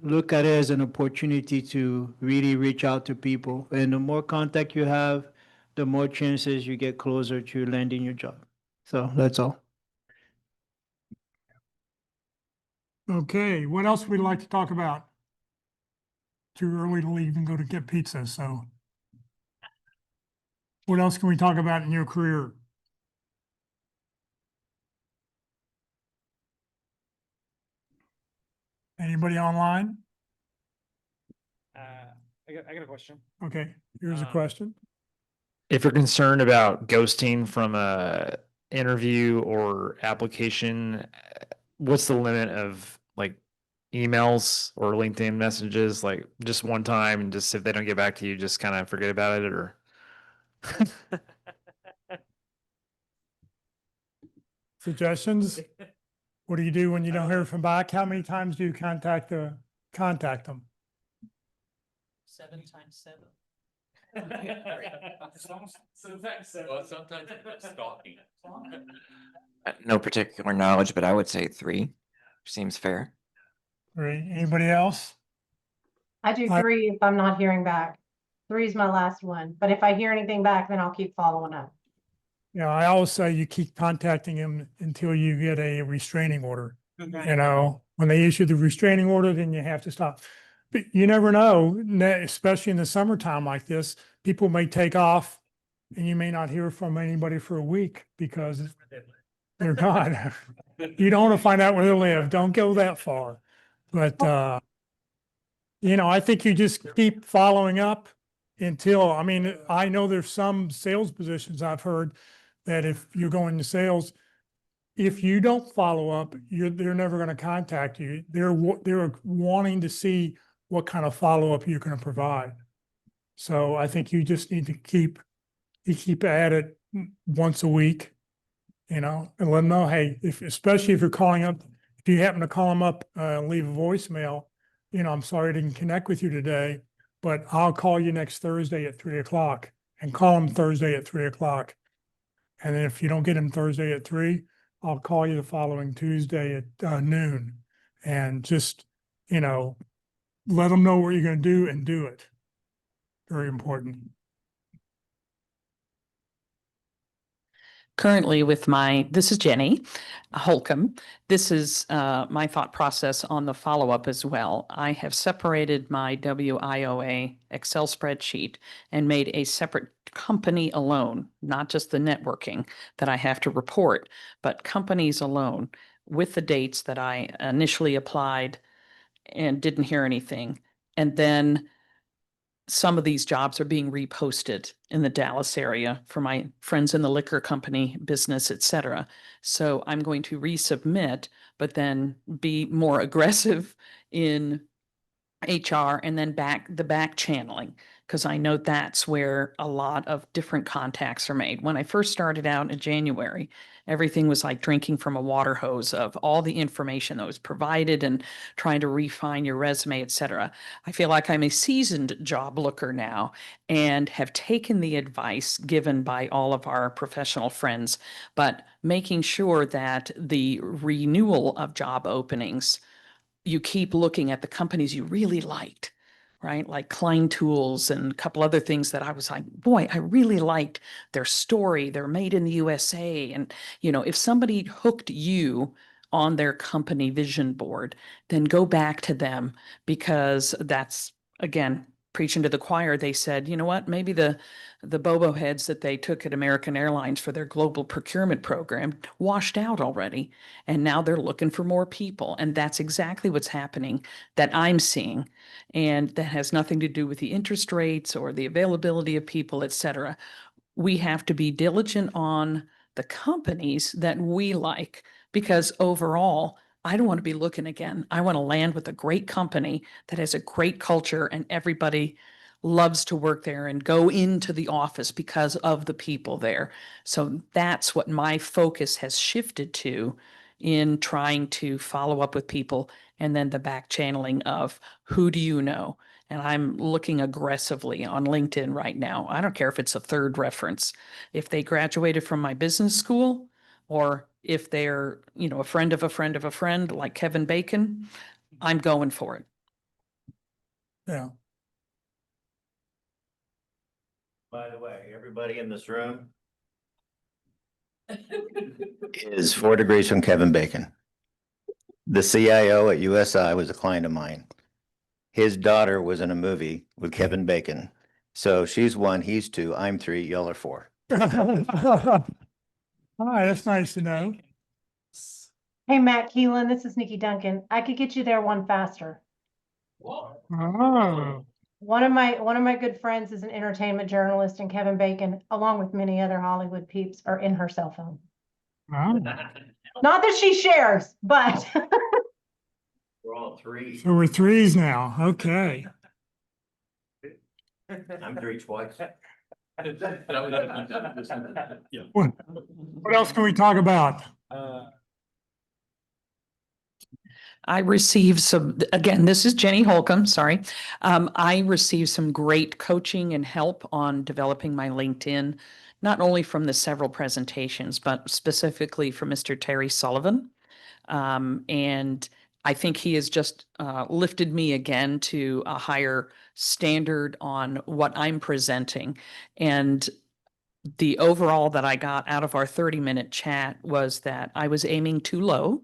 K: look at it as an opportunity to really reach out to people. And the more contact you have, the more chances you get closer to landing your job. So that's all.
A: Okay, what else would we like to talk about? Too early to leave and go to get pizza, so. What else can we talk about in your career? Anybody online?
G: I got a question.
A: Okay, here's a
G: Um,
A: question.
G: If you're concerned about ghosting from a interview or application, what's the limit of like emails or LinkedIn messages? Like just one time and just if they don't get back to you, just kind of forget about it or
A: Suggestions? What do you do when you don't hear from back? How many times do you contact them?
E: 7 times 7.
L: No particular knowledge, but I would say 3 seems fair.
A: Right, anybody else?
S: I do
A: I-
S: 3 if I'm not hearing back. 3 is my last one, but if I hear anything back, then I'll keep following up.
A: Yeah, I always say you keep contacting him until you get a restraining order. You know, when they issue the restraining order, then you have to stop. But you never know, especially in the summertime like this, people may take off and you may not hear from anybody for a week because they're not. You don't want to find out where they live. Don't go that far. But, you know, I think you just keep following up until, I mean, I know there's some sales positions I've heard that if you're going to sales, if you don't follow up, they're never going to contact you. They're wanting to see what kind of follow-up you're going to provide. So I think you just need to keep at it once a week, you know, and let them know, hey, especially if you're calling up, if you happen to call them up, leave a voicemail, you know, I'm sorry I didn't connect with you today, but I'll call you next Thursday at 3 o'clock, and call them Thursday at 3 o'clock. And then if you don't get them Thursday at 3, I'll call you the following Tuesday at noon. And just, you know, let them know what you're going to do and do it. Very important.
E: Currently this is Jenny Holcomb. This is my thought process on the follow-up as well. I have separated my WIOA Excel spreadsheet and made a separate company alone, not just the networking that I have to report, but companies alone with the dates that I initially applied and didn't hear anything. And then some of these jobs are being reposted in the Dallas area for my friends in the liquor company business, et cetera. So I'm going to resubmit, but then be more aggressive in HR and then the back channeling, because I know that's where a lot of different contacts are made. When I first started out in January, everything was like drinking from a water hose of all the information that was provided and trying to refine your resume, et cetera. I feel like I'm a seasoned job looker now and have taken the advice given by all of our professional friends, but making sure that the renewal of job openings, you keep looking at the companies you really liked, right? Like Klein Tools and a couple other things that I was like, boy, I really liked their story. They're made in the USA. And, you know, if somebody hooked you on their company vision board, then go back to them, because that's, again, preaching to the choir. They said, you know what, maybe the Bobo heads that they took at American Airlines for their global procurement program washed out already. And now they're looking for more people. And that's exactly what's happening that I'm seeing. And that has nothing to do with the interest rates or the availability of people, et cetera. We have to be diligent on the companies that we like, because overall, I don't want to be looking again. I want to land with a great company that has a great culture and everybody loves to work there and go into the office because of the people there. So that's what my focus has shifted to in trying to follow up with people, and then the back channeling of who do you know? And I'm looking aggressively on LinkedIn right now. I don't care if it's a third reference. If they graduated from my business school, or if they're, you know, a friend of a friend of a friend, like Kevin Bacon, I'm going for it.
A: Yeah.
J: By the way, everybody in this room is 4 degrees from Kevin Bacon. The CIO at USI was a client of mine. His daughter was in a movie with Kevin Bacon. So she's 1, he's 2, I'm 3, y'all are 4.
A: All right, that's nice to know.
S: Hey, Matt Keelan, this is Nikki Duncan. I could get you there one faster.
A: Oh,
S: One of my good friends is an entertainment journalist, and Kevin Bacon, along with many other Hollywood peeps, are in her cell phone.
A: oh.
S: Not that she shares, but
J: We're all 3.
A: So we're 3s now. Okay.
J: I'm 3 twice.
A: What else can we talk about?
E: I received some, again, this is Jenny Holcomb, sorry. I received some great coaching and help on developing my LinkedIn, not only from the several presentations, but specifically from Mr. Terry Sullivan. And I think he has just lifted me again to a higher standard on what I'm presenting. And the overall that I got out of our 30-minute chat was that I was aiming too low,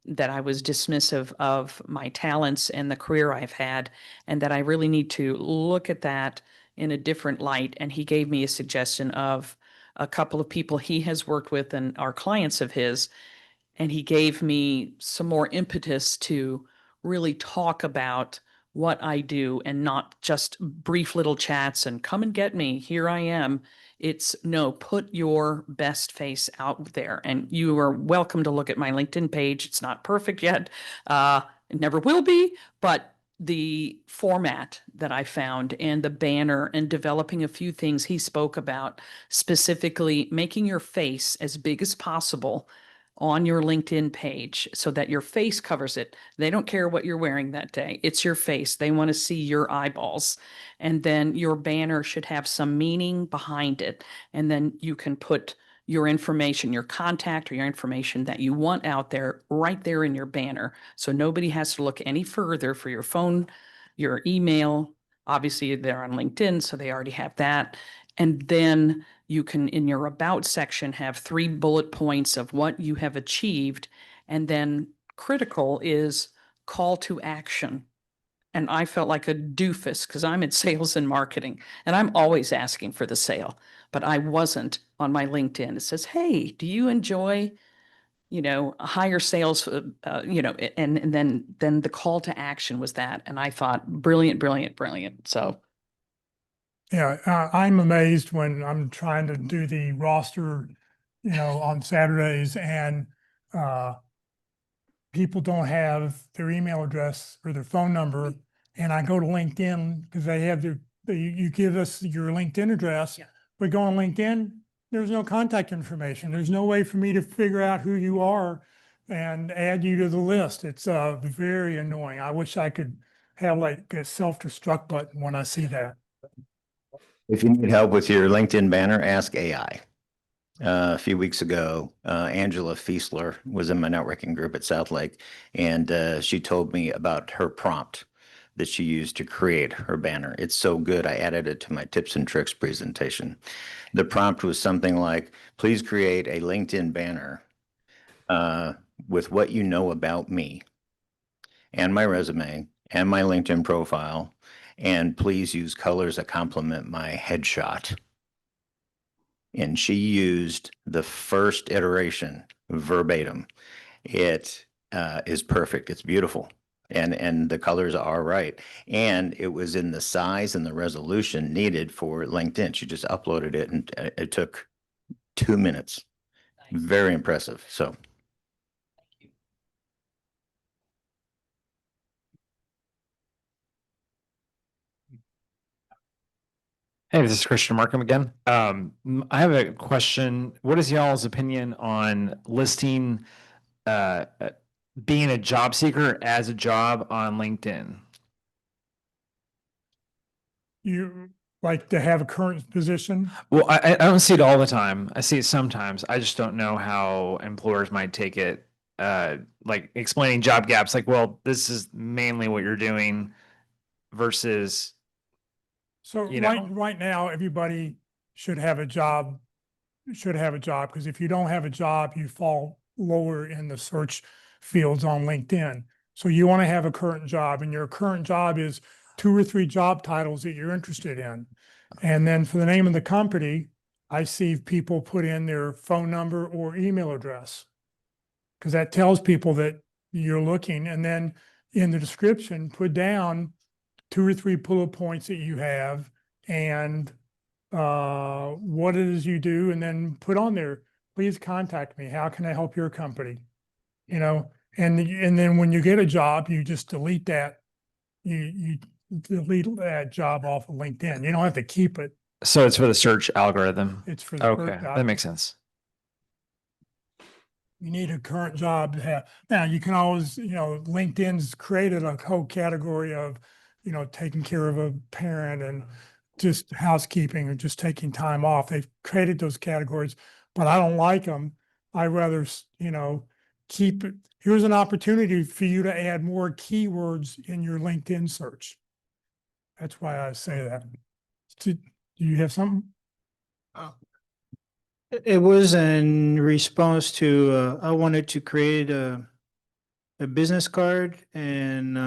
E: that I was dismissive of my talents and the career I've had, and that I really need to look at that in a different light. And he gave me a suggestion of a couple of people he has worked with and are clients of his. And he gave me some more impetus to really talk about what I do and not just brief little chats and come and get me, here I am. It's no, put your best face out there. And you are welcome to look at my LinkedIn page. It's not perfect yet. It never will be, but the format that I found and the banner and developing a few things he spoke about, specifically making your face as big as possible on your LinkedIn page so that your face covers it. They don't care what you're wearing that day. It's your face. They want to see your eyeballs. And then your banner should have some meaning behind it. And then you can put your information, your contact or your information that you want out there right there in your banner. So nobody has to look any further for your phone, your email. Obviously, they're on LinkedIn, so they already have that. And then you can, in your about section, have 3 bullet points of what you have achieved. And then critical is call to action. And I felt like a doofus because I'm in sales and marketing and I'm always asking for the sale, but I wasn't on my LinkedIn. It says, hey, do you enjoy, higher sales, and then the call to action was that. And I thought, brilliant, brilliant, brilliant. So
A: Yeah, I'm amazed when I'm trying to do the roster, on Saturdays and people don't have their email address or their phone number. And I go to LinkedIn because they have you give us your LinkedIn address. But go on LinkedIn, there's no contact information. There's no way for me to figure out who you are and add you to the list. It's very annoying. I wish I could have like a self-destruct button when I see that.
J: If you need help with your LinkedIn banner, ask AI. A few weeks ago, Angela Fiesler was in my networking group at South Lake, and she told me about her prompt that she used to create her banner. It's so good, I added it to my tips and tricks presentation. The prompt was something like, please create a LinkedIn banner with what you know about me and my resume and my LinkedIn profile, and please use colors that complement my headshot. And she used the first iteration verbatim. It is perfect. It's beautiful. And the colors are right. And it was in the size and the resolution needed for LinkedIn. She just uploaded it and it took 2 minutes. Very impressive. So.
G: Hey, this is Christian Markham again. I have a question. What is y'all's opinion on listing being a job seeker as a job on LinkedIn?
A: You like to have a current position?
G: Well, I don't see it all the time. I see it sometimes. I just don't know how employers might take it. Like explaining job gaps, like, well, this is mainly what you're doing versus.
A: So right now, everybody should have a job, because if you don't have a job, you fall lower in the search fields on LinkedIn. So you want to have a current job, and your current job is 2 or 3 job titles that you're interested in. And then for the name of the company, I see people put in their phone number or email address, because that tells people that you're looking. And then in the description, put down 2 or 3 bullet points that you have and what it is you do, and then put on there, please contact me. How can I help your company? You know, and then when you get a job, you just delete that. You delete that job off of LinkedIn. You don't have to keep it.
G: So it's for the search algorithm.
A: It's for the
G: Okay, that makes sense.
A: You need a current job to have. Now, you can always, LinkedIn's created a whole category of, taking care of a parent and just housekeeping or just taking time off. They've created those categories, but I don't like them. I rather, keep it. Here's an opportunity for you to add more keywords in your LinkedIn search. That's why I say that. Do you have something?
K: It was in response to, I wanted to create a business card, and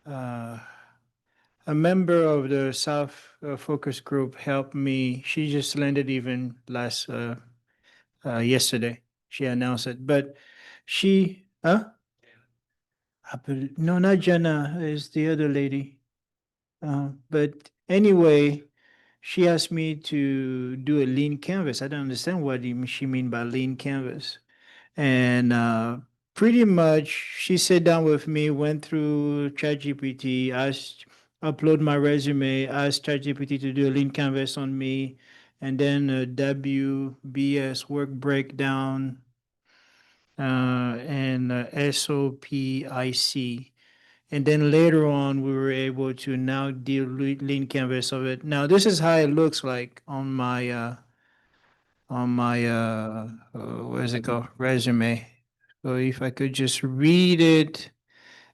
K: a member of the South Focus Group helped me. She just landed even yesterday. She announced it, but no, not Jenna, is the other lady. But anyway, she asked me to do a lean canvas. I don't understand what she mean by lean canvas. And pretty much she sat down with me, went through ChatGPT, upload my resume, asked ChatGPT to do a lean canvas on me, and then a WBS work breakdown, and SOPIC. And then later on, we were able to now do lean canvas of it. Now, this is how it looks like on my what is it called, resume. So if I could just read it,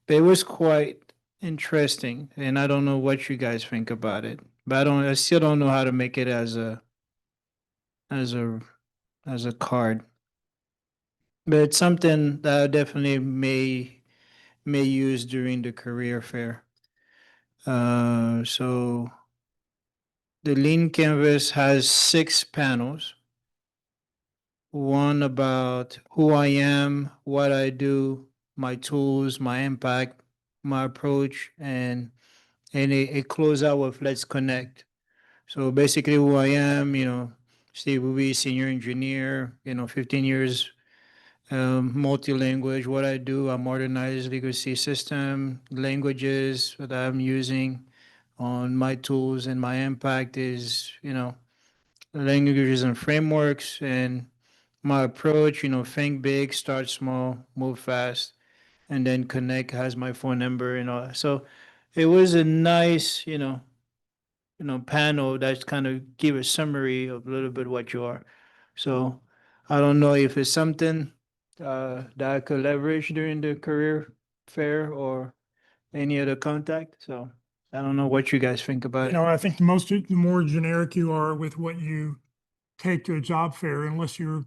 K: but it was quite interesting, and I don't know what you guys think about it, but I still don't know how to make it as a card. But it's something that I definitely may use during the career fair. So the lean canvas has 6 panels. One about who I am, what I do, my tools, my impact, my approach, and it close out with let's connect. So basically who I am, Steve Booby, senior engineer, 15 years, multi-language. What I do, I modernize legacy system, languages that I'm using on my tools, and my impact is, languages and frameworks, and my approach, think big, start small, move fast, and then connect has my phone number and all that. So it was a nice, panel that's kind of give a summary of a little bit what you are. So I don't know if it's something that I could leverage during the career fair or any other contact. So I don't know what you guys think about it.
A: I think the more generic you are with what you take to a job fair, unless you're,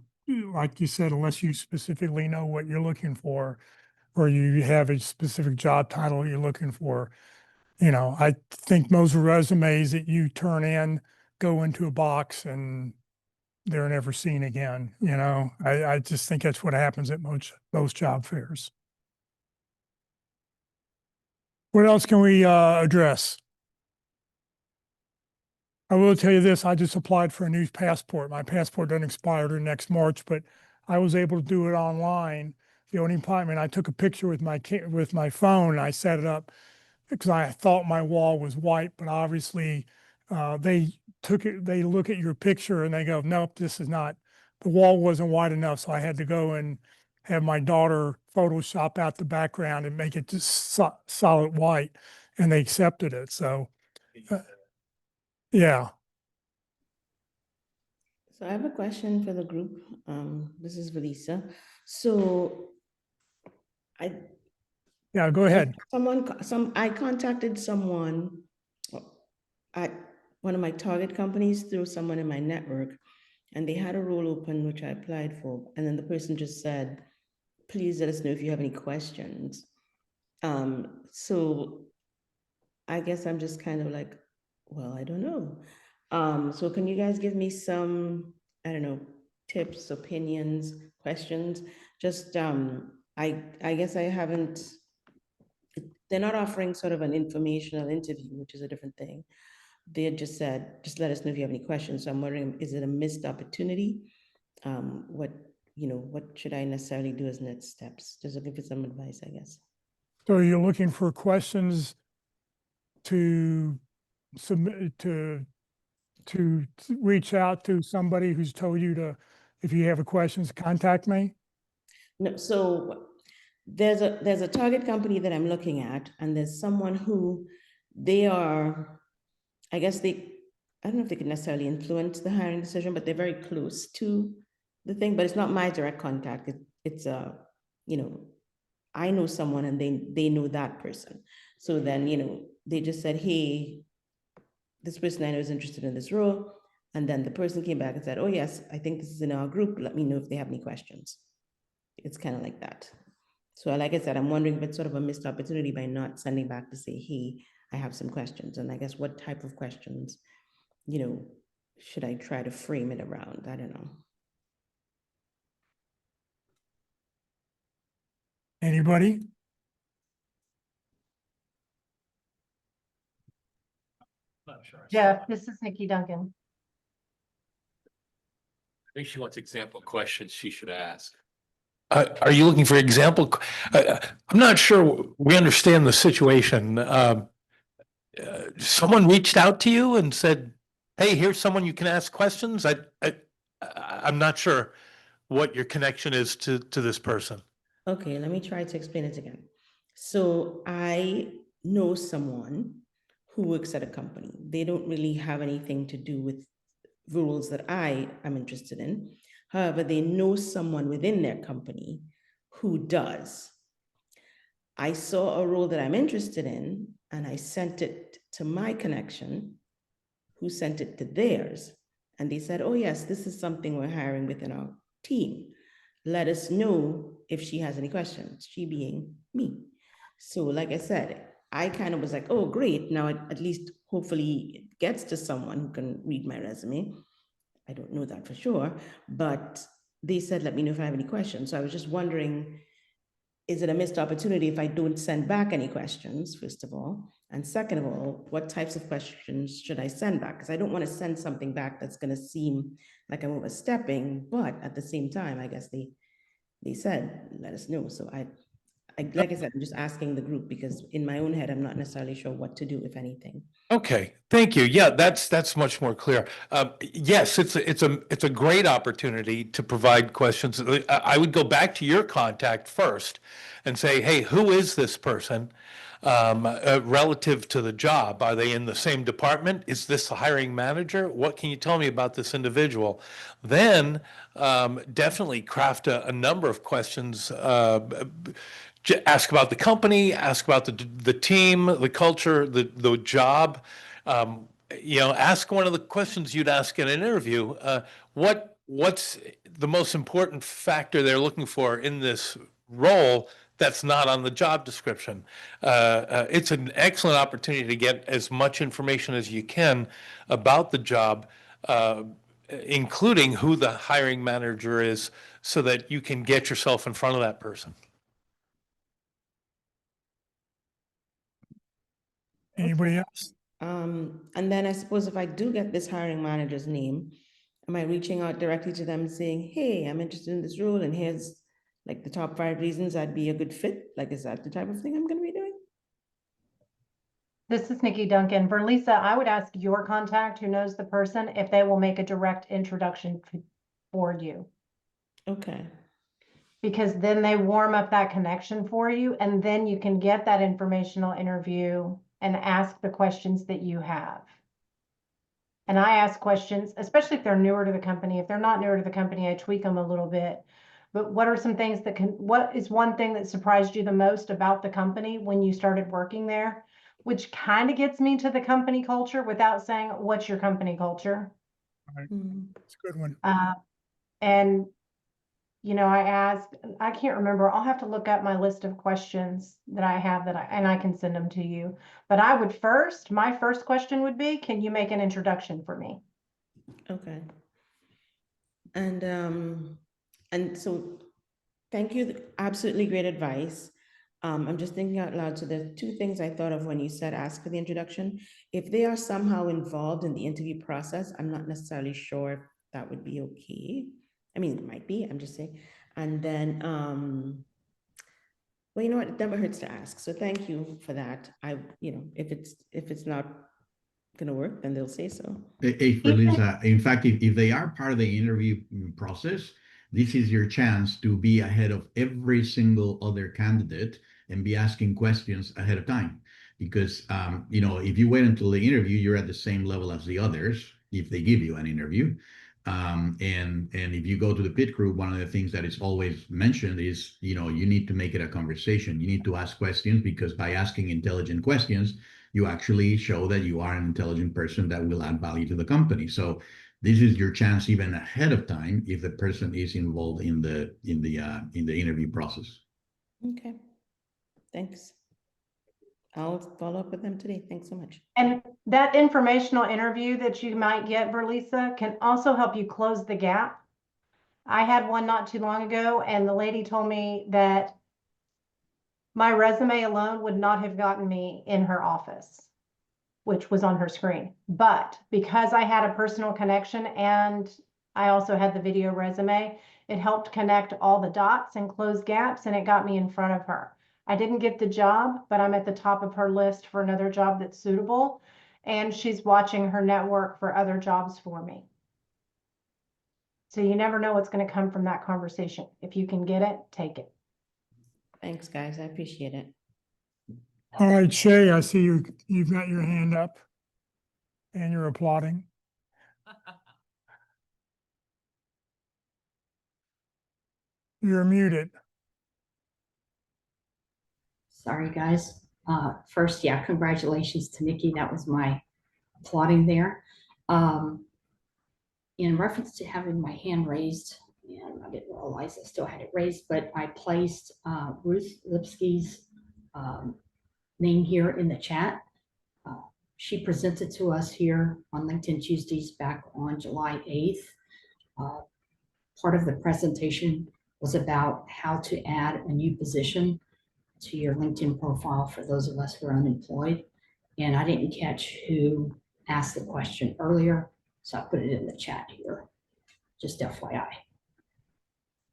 A: like you said, unless you specifically know what you're looking for, or you have a specific job title you're looking for. I think most resumes that you turn in go into a box and they're never seen again. I just think that's what happens at most job fairs. What else can we address? I will tell you this, I just applied for a new passport. My passport doesn't expire till next March, but I was able to do it online. The only problem, I took a picture with my phone, and I set it up because I thought my wall was white, but obviously they look at your picture and they go, nope, this is not, the wall wasn't white enough. So I had to go and have my daughter Photoshop out the background and make it just solid white, and they accepted it. So yeah.
U: So I have a question for the group. This is Valisa. So
A: Yeah, go ahead.
U: I contacted someone at one of my target companies through someone in my network, and they had a role open which I applied for, and then the person just said, please let us know if you have any questions. So I guess I'm just kind of like, well, I don't know. So can you guys give me some, I don't know, tips, opinions, questions? Just, I guess I haven't, they're not offering sort of an informational interview, which is a different thing. They had just said, just let us know if you have any questions. So I'm wondering, is it a missed opportunity? What should I necessarily do as next steps? Just looking for some advice, I guess.
A: So you're looking for questions to submit, to reach out to somebody who's told you to, if you have a questions, contact me?
U: No, so there's a target company that I'm looking at, and there's someone who they are, I guess I don't know if they can necessarily influence the hiring decision, but they're very close to the thing, but it's not my direct contact. It's I know someone and they know that person. So then, they just said, hey, this person I know is interested in this role. And then the person came back and said, oh yes, I think this is in our group. Let me know if they have any questions. It's kind of like that. So like I said, I'm wondering if it's sort of a missed opportunity by not sending back to say, hey, I have some questions. And I guess what type of questions, should I try to frame it around? I don't know.
A: Anybody?
S: Jeff, this is Nikki Duncan.
X: I think she wants example questions she should ask. Are you looking for example? I'm not sure we understand the situation. Someone reached out to you and said, hey, here's someone you can ask questions. I'm not sure what your connection is to this person.
U: Okay, let me try to explain it again. So I know someone who works at a company. They don't really have anything to do with roles that I am interested in. However, they know someone within their company who does. I saw a role that I'm interested in, and I sent it to my connection, who sent it to theirs. And they said, oh yes, this is something we're hiring within our team. Let us know if she has any questions, she being me. So like I said, I kind of was like, oh, great. Now at least hopefully it gets to someone who can read my resume. I don't know that for sure, but they said, let me know if I have any questions. So I was just wondering, is it a missed opportunity if I don't send back any questions, first of all? And second of all, what types of questions should I send back? Because I don't want to send something back that's going to seem like I'm overstepping, but at the same time, I guess they said, let us know. So I like I said, I'm just asking the group because in my own head, I'm not necessarily sure what to do, if anything.
X: Okay, thank you. Yeah, that's much more clear. Yes, it's a great opportunity to provide questions. I would go back to your contact first and say, hey, who is this person relative to the job? Are they in the same department? Is this the hiring manager? What can you tell me about this individual? Then definitely craft a number of questions. Ask about the company, ask about the team, the culture, the job. Ask one of the questions you'd ask in an interview. What's the most important factor they're looking for in this role that's not on the job description? It's an excellent opportunity to get as much information as you can about the job, including who the hiring manager is, so that you can get yourself in front of that person.
A: Anybody else?
U: And then I suppose if I do get this hiring manager's name, am I reaching out directly to them saying, hey, I'm interested in this role and here's like the top 5 reasons I'd be a good fit? Like, is that the type of thing I'm going to be doing?
S: This is Nikki Duncan. For Lisa, I would ask your contact who knows the person if they will make a direct introduction for you.
U: Okay.
S: Because then they warm up that connection for you, and then you can get that informational interview and ask the questions that you have. And I ask questions, especially if they're newer to the company. If they're not newer to the company, I tweak them a little bit. But what are some things what is one thing that surprised you the most about the company when you started working there? Which kind of gets me to the company culture without saying, what's your company culture?
A: All right. That's a good one.
S: And I asked, I can't remember, I'll have to look up my list of questions that I have and I can send them to you. But my first question would be, can you make an introduction for me?
U: Okay. And so thank you. Absolutely great advice. I'm just thinking out loud. So there's two things I thought of when you said ask for the introduction. If they are somehow involved in the interview process, I'm not necessarily sure if that would be okay. I mean, it might be, I'm just saying. And then, well, you know what, it never hurts to ask. So thank you for that. If it's not gonna work, then they'll say so.
N: Hey, Lisa, in fact, if they are part of the interview process, this is your chance to be ahead of every single other candidate and be asking questions ahead of time. Because, if you wait until the interview, you're at the same level as the others, if they give you an interview. And if you go to the pit crew, one of the things that is always mentioned is, you need to make it a conversation. You need to ask questions, because by asking intelligent questions, you actually show that you are an intelligent person that will add value to the company. So this is your chance even ahead of time if the person is involved in the interview process.
U: Okay, thanks. I'll follow up with them today. Thanks so much.
S: And that informational interview that you might get, Verlisa, can also help you close the gap. I had one not too long ago, and the lady told me that my resume alone would not have gotten me in her office, which was on her screen. But because I had a personal connection and I also had the video resume, it helped connect all the dots and close gaps, and it got me in front of her. I didn't get the job, but I'm at the top of her list for another job that's suitable. And she's watching her network for other jobs for me. So you never know what's going to come from that conversation. If you can get it, take it.
U: Thanks, guys. I appreciate it.
A: All right, Shay, I see you've got your hand up and you're applauding. You're muted.
O: Sorry, guys. First, yeah, congratulations to Nikki. That was my applauding there. In reference to having my hand raised, and I didn't realize I still had it raised, but I placed Ruth Lipsky's name here in the chat. She presented to us here on LinkedIn Tuesdays back on July 8th. Part of the presentation was about how to add a new position to your LinkedIn profile for those of us who are unemployed. And I didn't catch who asked the question earlier, so I put it in the chat here, just FYI.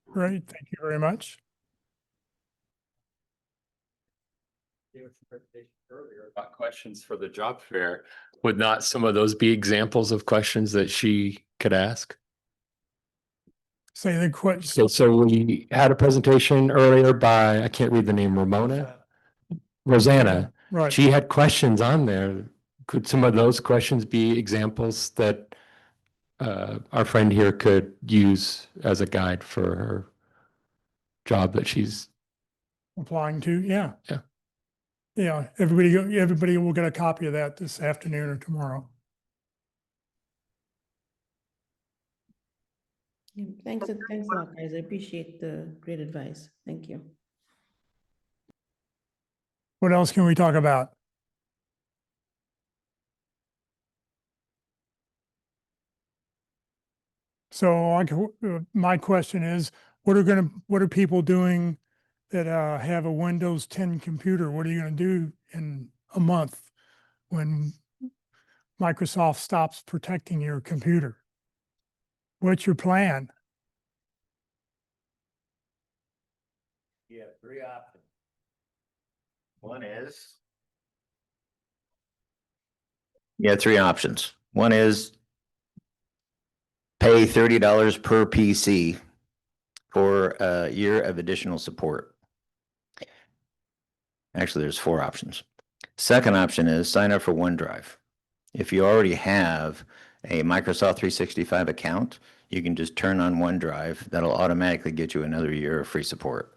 A: Great, thank you very much.
F: There was a presentation earlier about questions for the job fair. Would not some of those be examples of questions that she could ask?
A: Say the question.
F: So we had a presentation earlier by, I can't read the name, Rosanna.
A: Right.
F: She had questions on there. Could some of those questions be examples that our friend here could use as a guide for her job that she's
A: Applying to, yeah.
F: Yeah.
A: Yeah, everybody will get a copy of that this afternoon or tomorrow.
U: Yeah, thanks a lot, guys. I appreciate the great advice. Thank you.
A: What else can we talk about? So my question is, what are people doing that have a Windows 10 computer? What are you going to do in a month when Microsoft stops protecting your computer? What's your plan?
J: You have three options. One is. You have three options. One is pay $30 per PC for a year of additional support. Actually, there's four options. Second option is sign up for OneDrive. If you already have a Microsoft 365 account, you can just turn on OneDrive. That'll automatically get you another year of free support.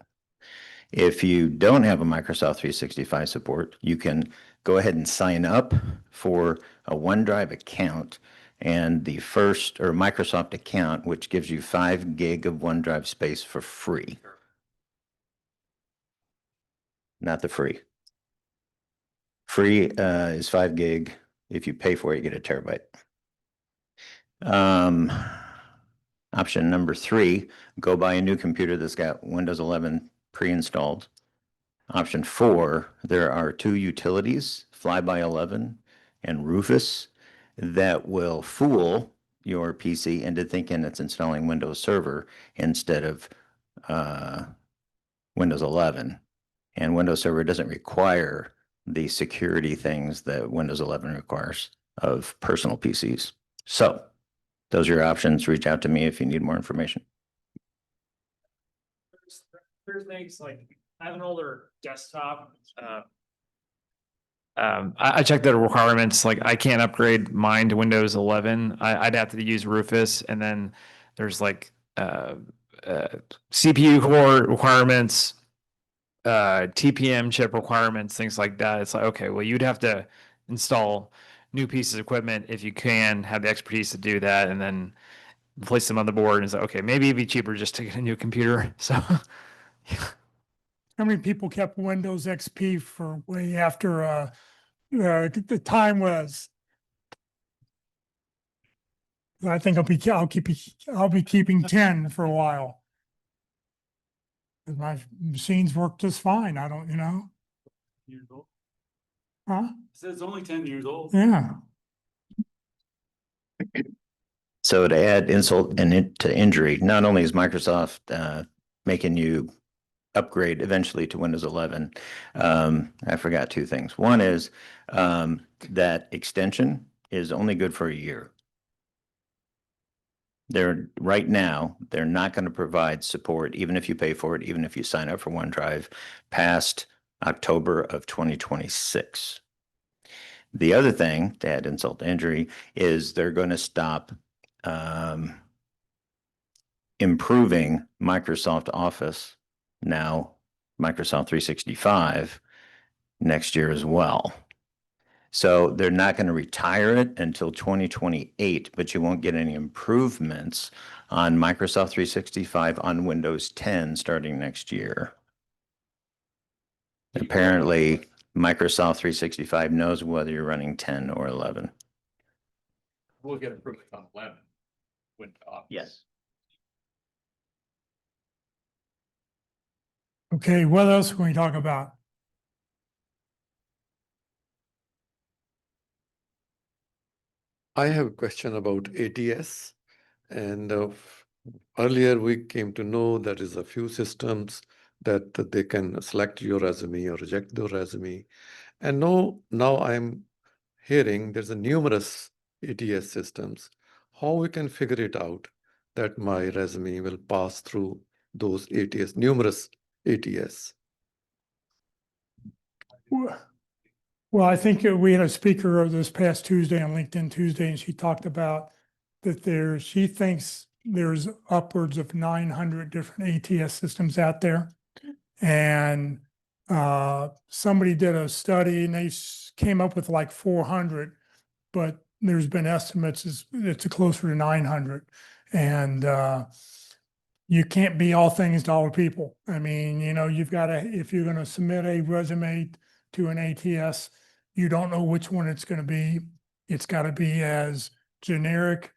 J: If you don't have a Microsoft 365 support, you can go ahead and sign up for a OneDrive account, and the first or Microsoft account, which gives you 5 gig of OneDrive space for free. Not the free. Free is 5 gig. If you pay for it, you get a terabyte. Option number 3, go buy a new computer that's got Windows 11 pre-installed. Option 4, there are 2 utilities, Flyby11 and Rufus, that will fool your PC into thinking it's installing Windows Server instead of Windows 11. And Windows Server doesn't require the security things that Windows 11 requires of personal PCs. So those are your options. Reach out to me if you need more information.
G: There's things like I have an older desktop. I checked the requirements. Like I can't upgrade mine to Windows 11. I'd have to use Rufus, and then there's like CPU core requirements, TPM chip requirements, things like that. It's like, okay, well, you'd have to install new pieces of equipment if you can have the expertise to do that, and then replace the motherboard. And it's like, okay, maybe it'd be cheaper just to get a new computer. So.
A: How many people kept Windows XP for way after the time was? I think I'll be keeping 10 for a while. 'Cause my machines work just fine. I don't,
H: Years old.
A: huh?
H: Says only 10 years old.
A: Yeah.
J: So to add insult to injury, not only is Microsoft making you upgrade eventually to Windows 11, I forgot 2 things. One is that extension is only good for a year. Right now, they're not going to provide support, even if you pay for it, even if you sign up for OneDrive, past October of 2026. The other thing, to add insult to injury, is they're going to stop improving Microsoft Office, now Microsoft 365, next year as well. So they're not going to retire it until 2028, but you won't get any improvements on Microsoft 365 on Windows 10 starting next year. Apparently, Microsoft 365 knows whether you're running 10 or 11.
X: We'll get improvements on 11.
J: Yes.
A: Okay, what else can we talk about?
P: I have a question about ATS. And earlier we came to know there is a few systems that they can select your resume or reject the resume. And now I'm hearing there's a numerous ATS systems. How we can figure it out that my resume will pass through those ATS, numerous ATS?
A: Well, I think we had a speaker this past Tuesday on LinkedIn Tuesday, and she talked about that she thinks there's upwards of 900 different ATS systems out there. And somebody did a study and they came up with like 400, but there's been estimates it's closer to 900. And you can't be all things to all people. I mean, you've got to, if you're going to submit a resume to an ATS, you don't know which one it's going to be. It's got to be as generic,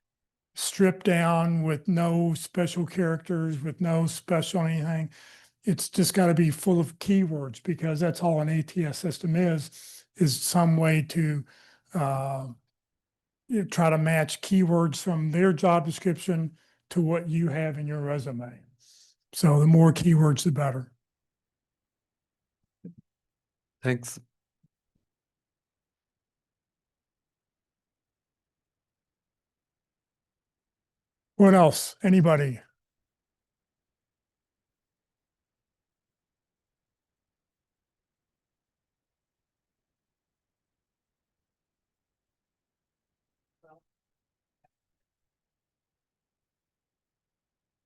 A: stripped down with no special characters, with no special anything. It's just got to be full of keywords, because that's all an ATS system is some way to try to match keywords from their job description to what you have in your resume. So the more keywords, the better.
P: Thanks.
A: What else? Anybody?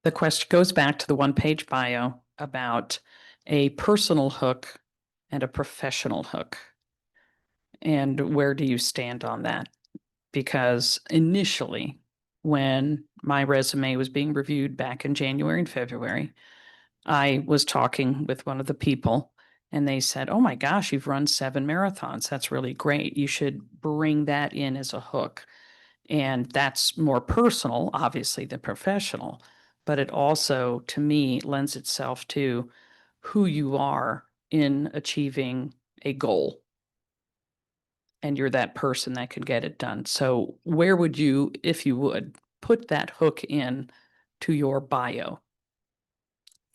E: The question goes back to the one-page bio about a personal hook and a professional hook. And where do you stand on that? because initially, when my resume was being reviewed back in January and February, I was talking with one of the people and they said, "Oh my gosh, you've run 7 marathons. That's really great. You should bring that in as a hook." And that's more personal, obviously, than professional, but it also, to me, lends itself to who you are in achieving a goal. And you're that person that could get it done. So where would you, if you would, put that hook in to your bio?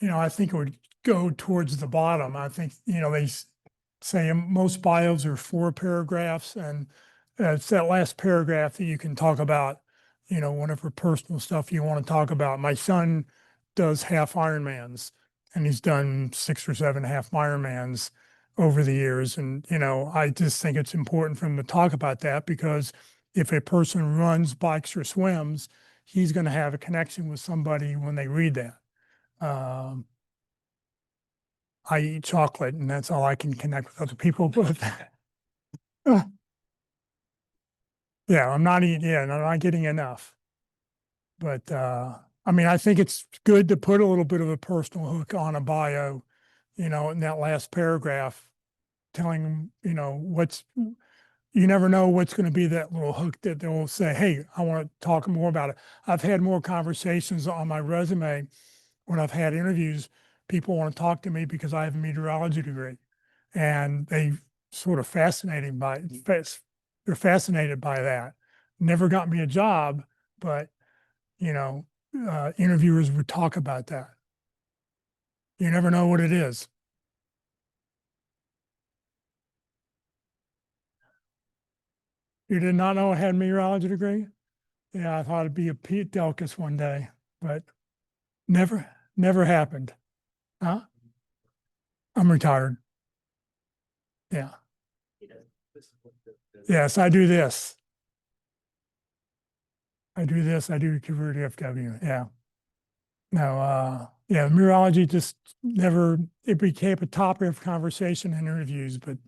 A: I think it would go towards the bottom. I think, they say most bios are 4 paragraphs, and it's that last paragraph that you can talk about, whatever personal stuff you want to talk about. My son does half Ironmans, and he's done 6 or 7 half Ironmans over the years. And, I just think it's important for him to talk about that, because if a person runs, bikes, or swims, he's going to have a connection with somebody when they read that. I eat chocolate, and that's all I can connect with other people with. Yeah, I'm not eating, I'm not getting enough. But I think it's good to put a little bit of a personal hook on a bio, in that last paragraph, telling them, you never know what's going to be that little hook that they'll say, "Hey, I want to talk more about it." I've had more conversations on my resume when I've had interviews. People want to talk to me because I have a meteorology degree, and they sort of they're fascinated by that. Never got me a job, but interviewers would talk about that. You never know what it is. You did not know I had a meteorology degree? Yeah, I thought it'd be a Pete Delkus one day, but never happened. Huh? I'm retired. Yeah. Yes, I do this. I do this. I do convert FW. Yeah. No, yeah, meteorology just never, it became a topic of conversation in interviews, but,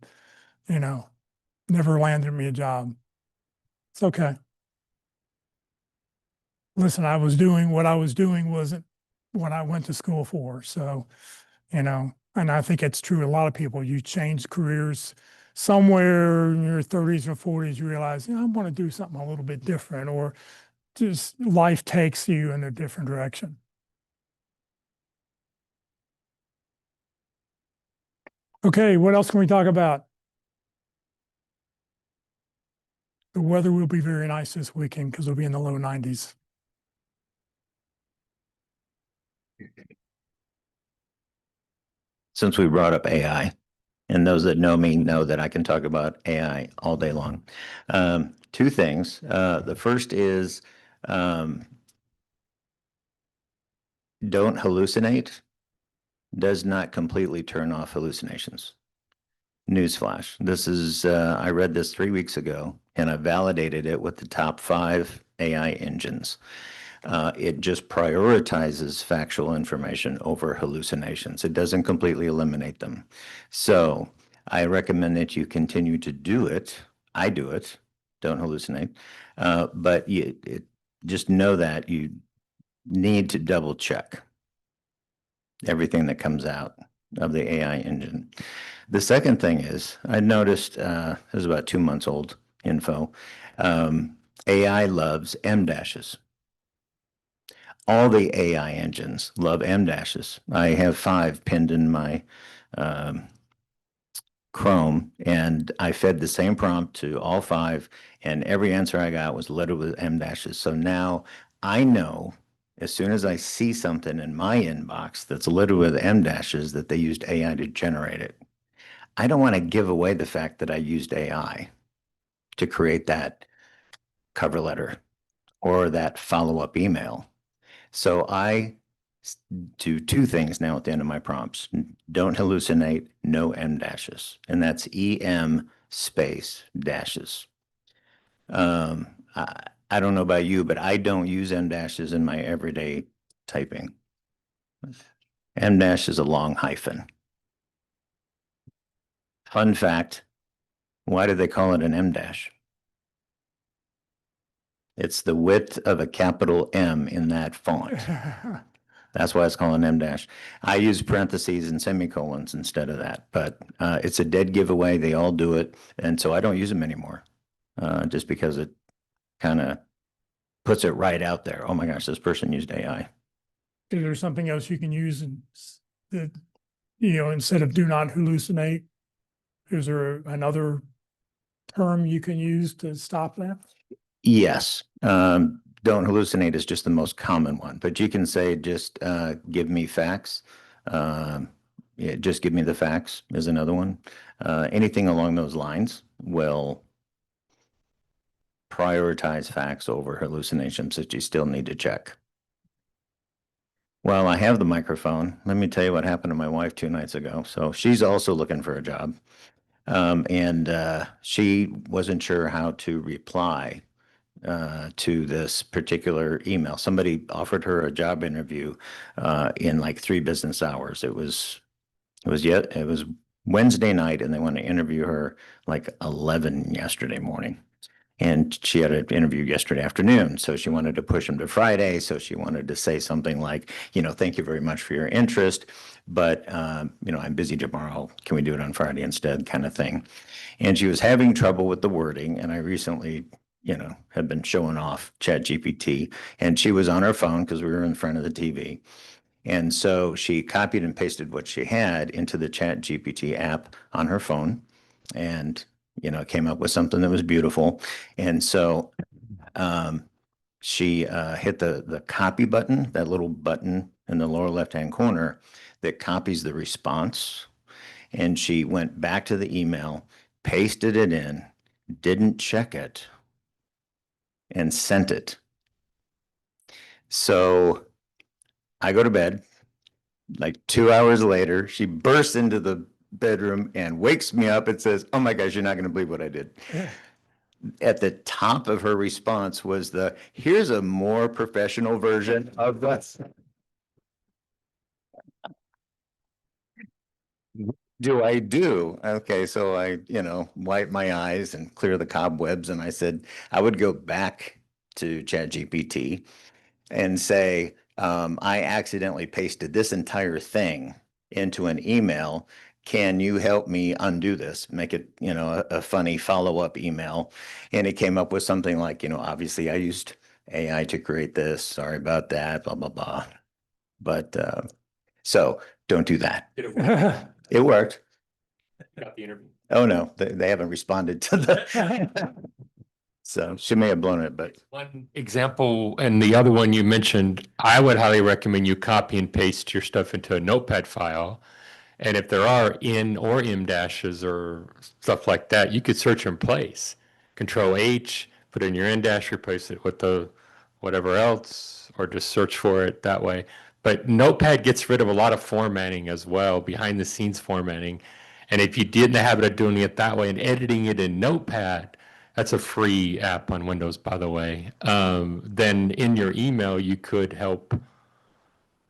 A: never landed me a job. It's okay. Listen, what I was doing wasn't what I went to school for. So, and I think it's true. A lot of people, you change careers somewhere in your 30s or 40s, you realize, I want to do something a little bit different, or just life takes you in a different direction. Okay, what else can we talk about? The weather will be very nice this weekend because it'll be in the low 90s.
J: Since we brought up AI, and those that know me know that I can talk about AI all day long. 2 things. The first is don't hallucinate does not completely turn off hallucinations. Newsflash. This is, I read this 3 weeks ago, and I validated it with the top 5 AI engines. It just prioritizes factual information over hallucinations. It doesn't completely eliminate them. So I recommend that you continue to do it. I do it. Don't hallucinate. But just know that you need to double check everything that comes out of the AI engine. The second thing is, I noticed, this is about 2 months old info, AI loves M dashes. All the AI engines love M dashes. I have 5 pinned in my Chrome, and I fed the same prompt to all 5, and every answer I got was littered with M dashes. So now I know as soon as I see something in my inbox that's littered with M dashes that they used AI to generate it. I don't want to give away the fact that I used AI to create that cover letter or that follow-up email. So I do 2 things now at the end of my prompts. Don't hallucinate, no M dashes. And that's EM space dashes. I don't know about you, but I don't use M dashes in my everyday typing. M dash is a long hyphen. Fun fact, why do they call it an M dash? It's the width of a capital M in that font. That's why it's called an M dash. I use parentheses and semicolons instead of that, but it's a dead giveaway. They all do it. And so I don't use them anymore just because it kind of puts it right out there. Oh my gosh, this person used AI.
A: Is there something else you can use that, instead of do not hallucinate? Is there another term you can use to stop that?
J: Yes. Don't hallucinate is just the most common one, but you can say just give me facts. Yeah, just give me the facts is another one. Anything along those lines will prioritize facts over hallucinations that you still need to check. Well, I have the microphone. Let me tell you what happened to my wife 2 nights ago. So she's also looking for a job. And she wasn't sure how to reply to this particular email. Somebody offered her a job interview in like 3 business hours. It was Wednesday night, and they want to interview her like 11 yesterday morning. And she had an interview yesterday afternoon. So she wanted to push him to Friday. So she wanted to say something like, thank you very much for your interest, but, I'm busy tomorrow. Can we do it on Friday instead, kind of thing. And she was having trouble with the wording. And I recently, had been showing off ChatGPT, and she was on her phone because we were in front of the TV. And so she copied and pasted what she had into the ChatGPT app on her phone. And came up with something that was beautiful. And so she hit the copy button, that little button in the lower left-hand corner that copies the response. And she went back to the email, pasted it in, didn't check it, and sent it. So I go to bed. Like 2 hours later, she bursts into the bedroom and wakes me up and says, "Oh my gosh, you're not going to believe what I did." At the top of her response was here's a more professional version of this. Do I do? Okay, so I, wipe my eyes and clear the cobwebs. And I said, I would go back to ChatGPT and say, I accidentally pasted this entire thing into an email. Can you help me undo this? Make it, a funny follow-up email. And it came up with something like, obviously I used AI to create this. Sorry about that, blah, blah, blah. But so don't do that.
G: Did it work?
J: It worked.
G: You got the interview.
J: Oh, no, they haven't responded to the. So she may have blown it, but.
Q: One example, and the other one you mentioned, I would highly recommend you copy and paste your stuff into a notepad file. And if there are in or M dashes or stuff like that, you could search in place. Control H, put in your in dash, replace it with the whatever else, or just search for it that way. But Notepad gets rid of a lot of formatting as well, behind the scenes formatting. And if you did in the habit of doing it that way and editing it in Notepad, that's a free app on Windows, by the way. Then in your email, you could help,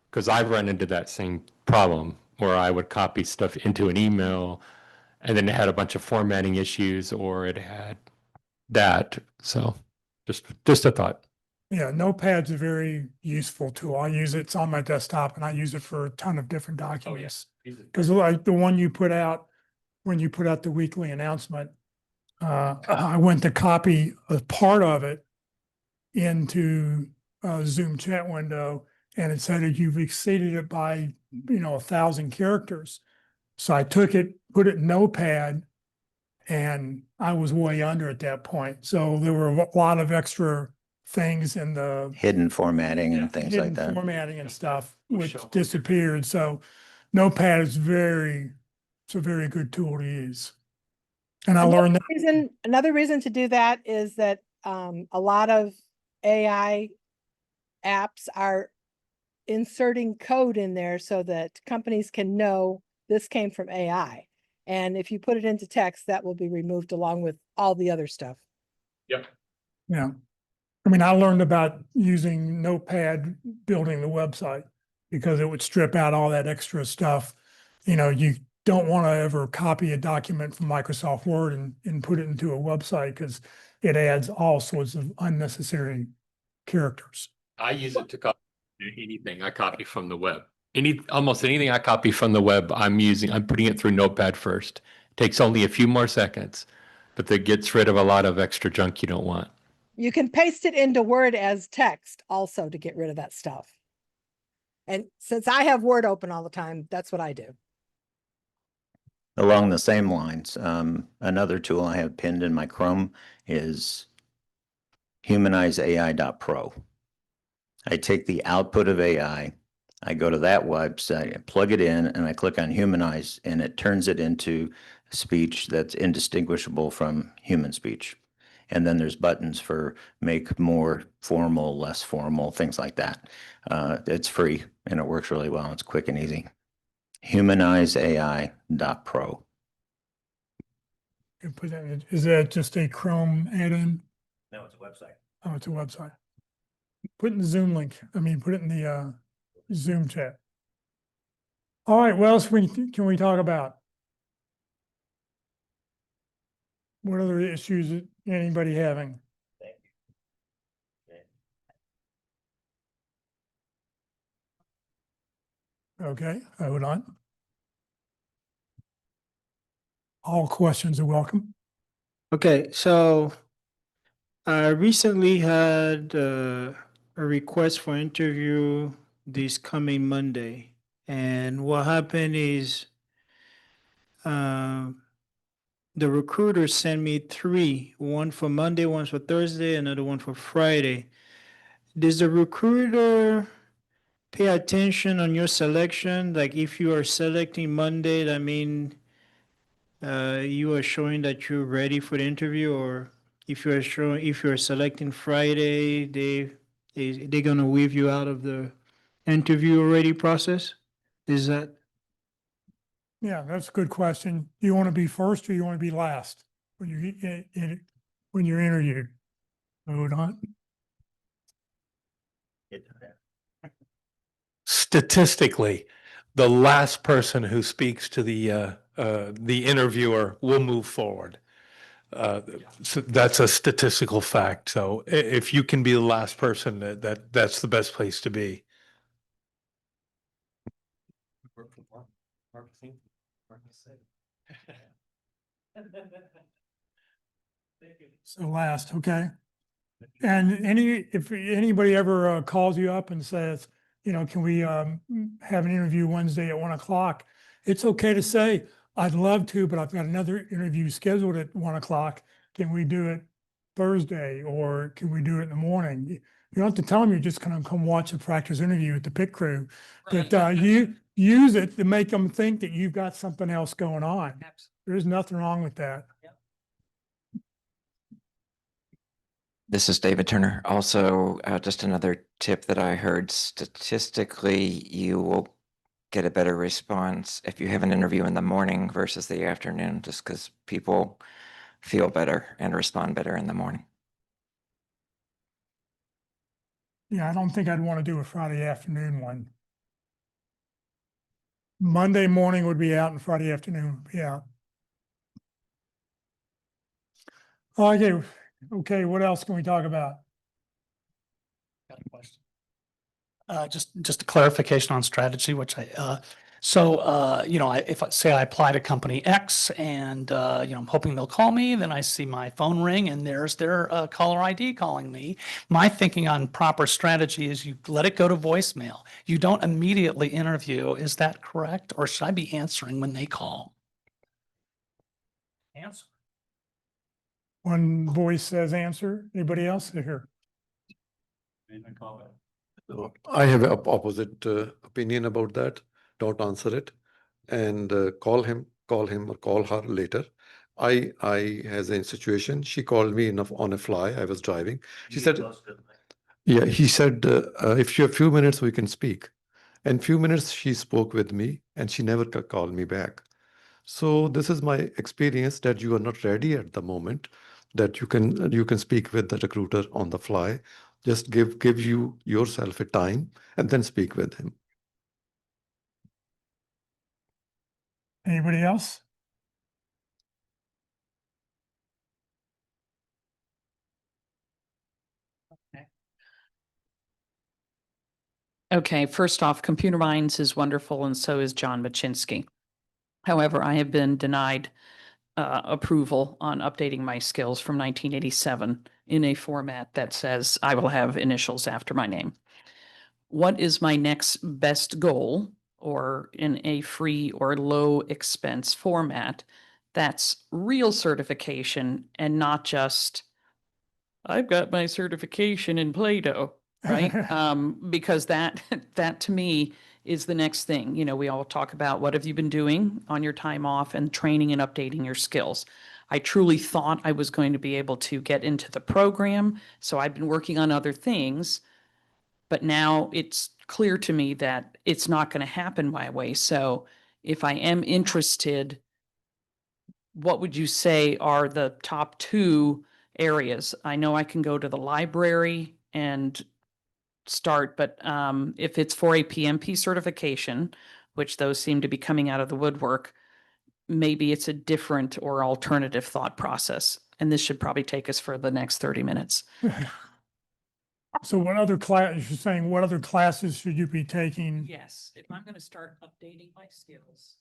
Q: because I've run into that same problem where I would copy stuff into an email and then it had a bunch of formatting issues or it had that. So just a thought.
A: Yeah, Notepad's a very useful tool. I use it, it's on my desktop, and I use it for a ton of different documents. Because like the one you put out, when you put out the weekly announcement, I went to copy a part of it into a Zoom chat window, and it said that you've exceeded it by, 1,000 characters. So I took it, put it in Notepad, and I was way under at that point. So there were a lot of extra things in the
J: Hidden formatting and things like
A: hidden
J: that.
A: formatting and stuff, which disappeared. So Notepad is it's a very good tool to use. And I learned that.
M: Another reason to do that is that a lot of AI apps are inserting code in there so that companies can know this came from AI. And if you put it into text, that will be removed along with all the other stuff.
G: Yep.
A: Yeah. I mean, I learned about using Notepad building the website because it would strip out all that extra stuff. You don't want to ever copy a document from Microsoft Word and put it into a website because it adds all sorts of unnecessary characters.
Q: I use it to copy anything I copy from the web. Almost anything I copy from the web, I'm putting it through Notepad first. Takes only a few more seconds, but that gets rid of a lot of extra junk you don't want.
M: You can paste it into Word as text also to get rid of that stuff. And since I have Word open all the time, that's what I do.
J: Along the same lines, another tool I have pinned in my Chrome is humanizeai.pro. I take the output of AI, I go to that website, I plug it in, and I click on humanize, and it turns it into speech that's indistinguishable from human speech. And then there's buttons for make more formal, less formal, things like that. It's free and it works really well. It's quick and easy. humanizeai.pro.
A: You put that in, is that just a Chrome add-in?
J: No, it's a website.
A: Oh, it's a website. Put in the Zoom link. I mean, put it in the Zoom chat. All right, what else can we talk about? What other issues is anybody having? Okay, hold on. All questions are welcome.
K: Okay, so I recently had a request for interview this coming Monday. And what happened is the recruiter sent me three, one for Monday, one for Thursday, another one for Friday. Does the recruiter pay attention on your selection? Like if you are selecting Monday, that mean you are showing that you're ready for the interview, or if you're selecting Friday, they're gonna weave you out of the interview already process? Is that?
A: Yeah, that's a good question. Do you want to be first or you want to be last when when you're interviewed? Hold on.
X: Statistically, the last person who speaks to the interviewer will move forward. So that's a statistical fact. So if you can be the last person, that's the best place to be.
A: So last, okay. And if anybody ever calls you up and says, can we have an interview Wednesday at 1 o'clock? It's okay to say, I'd love to, but I've got another interview scheduled at 1 o'clock. Can we do it Thursday or can we do it in the morning? You don't have to tell them you're just going to come watch a practice interview at the pit crew, but you use it to make them think that you've got something else going on. There's nothing wrong with that.
L: This is David Turner. Also, just another tip that I heard, statistically, you will get a better response if you have an interview in the morning versus the afternoon, just because people feel better and respond better in the morning.
A: Yeah, I don't think I'd want to do a Friday afternoon one. Monday morning would be out and Friday afternoon would be out. Okay, okay, what else can we talk about?
I: Got a question. Just a clarification on strategy, which if I say I apply to company X and, I'm hoping they'll call me, then I see my phone ring and there's their caller ID calling me. My thinking on proper strategy is you let it go to voicemail. You don't immediately interview. Is that correct? Or should I be answering when they call? Answer.
A: One voice says answer. Anybody else here?
P: I have an opposite opinion about that. Don't answer it, and call him or call her later. I has a situation. She called me on a fly. I was driving. She said, "Yeah." He said, "If you have few minutes, we can speak." And few minutes she spoke with me, and she never called me back. So this is my experience that you are not ready at the moment, that you can speak with the recruiter on the fly. Just give you yourself a time and then speak with him.
A: Anybody else?
E: Okay, first off, Computer Minds is wonderful and so is John Machinsky. However, I have been denied approval on updating my skills from 1987 in a format that says I will have initials after my name. What is my next best goal, or in a free or low expense format that's real certification and not just I've got my certification in Play-Doh, right? Because that that to me is the next thing. You know, we all talk about what have you been doing on your time off and training and updating your skills. I truly thought I was going to be able to get into the program, so I've been working on other things, but now it's clear to me that it's not going to happen my way. So if I am interested, what would you say are the top two areas? I know I can go to the library and start, but if it's for a PMP certification, which those seem to be coming out of the woodwork, maybe it's a different or alternative thought process. And this should probably take us for the next 30 minutes.
A: So what other class, you're saying, what other classes should you be taking?
E: Yes, if I'm going to start updating my skills.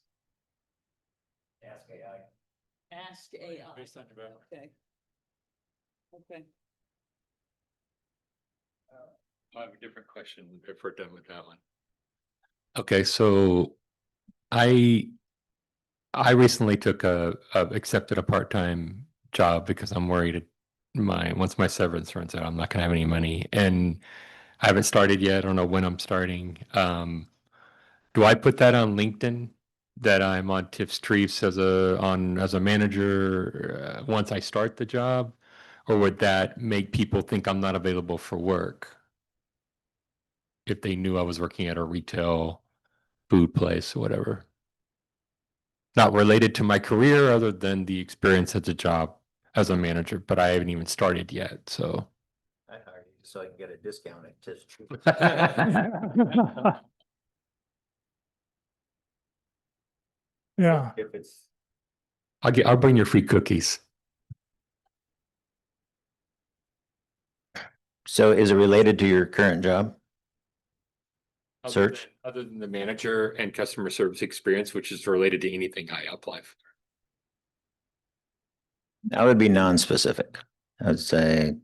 E: Ask AI. Ask AI. Okay. Okay.
Q: I have a different question if we're done with that one. Okay, so I recently took accepted a part-time job because I'm worried once my severance runs out, I'm not gonna have any money, and I haven't started yet. I don't know when I'm starting. Do I put that on LinkedIn that I'm on Tips Treats as a manager once I start the job, or would that make people think I'm not available for work if they knew I was working at a retail food place or whatever? Not related to my career other than the experience as a job as a manager, but I haven't even started yet, so.
J: I hired you so I can get a discount at Tips Treats.
A: Yeah.
J: If it's.
Q: I'll bring your free cookies.
J: So is it related to your current job? Search?
Q: Other than the manager and customer service experience, which is related to anything I apply for.
J: That would be non-specific. I'd say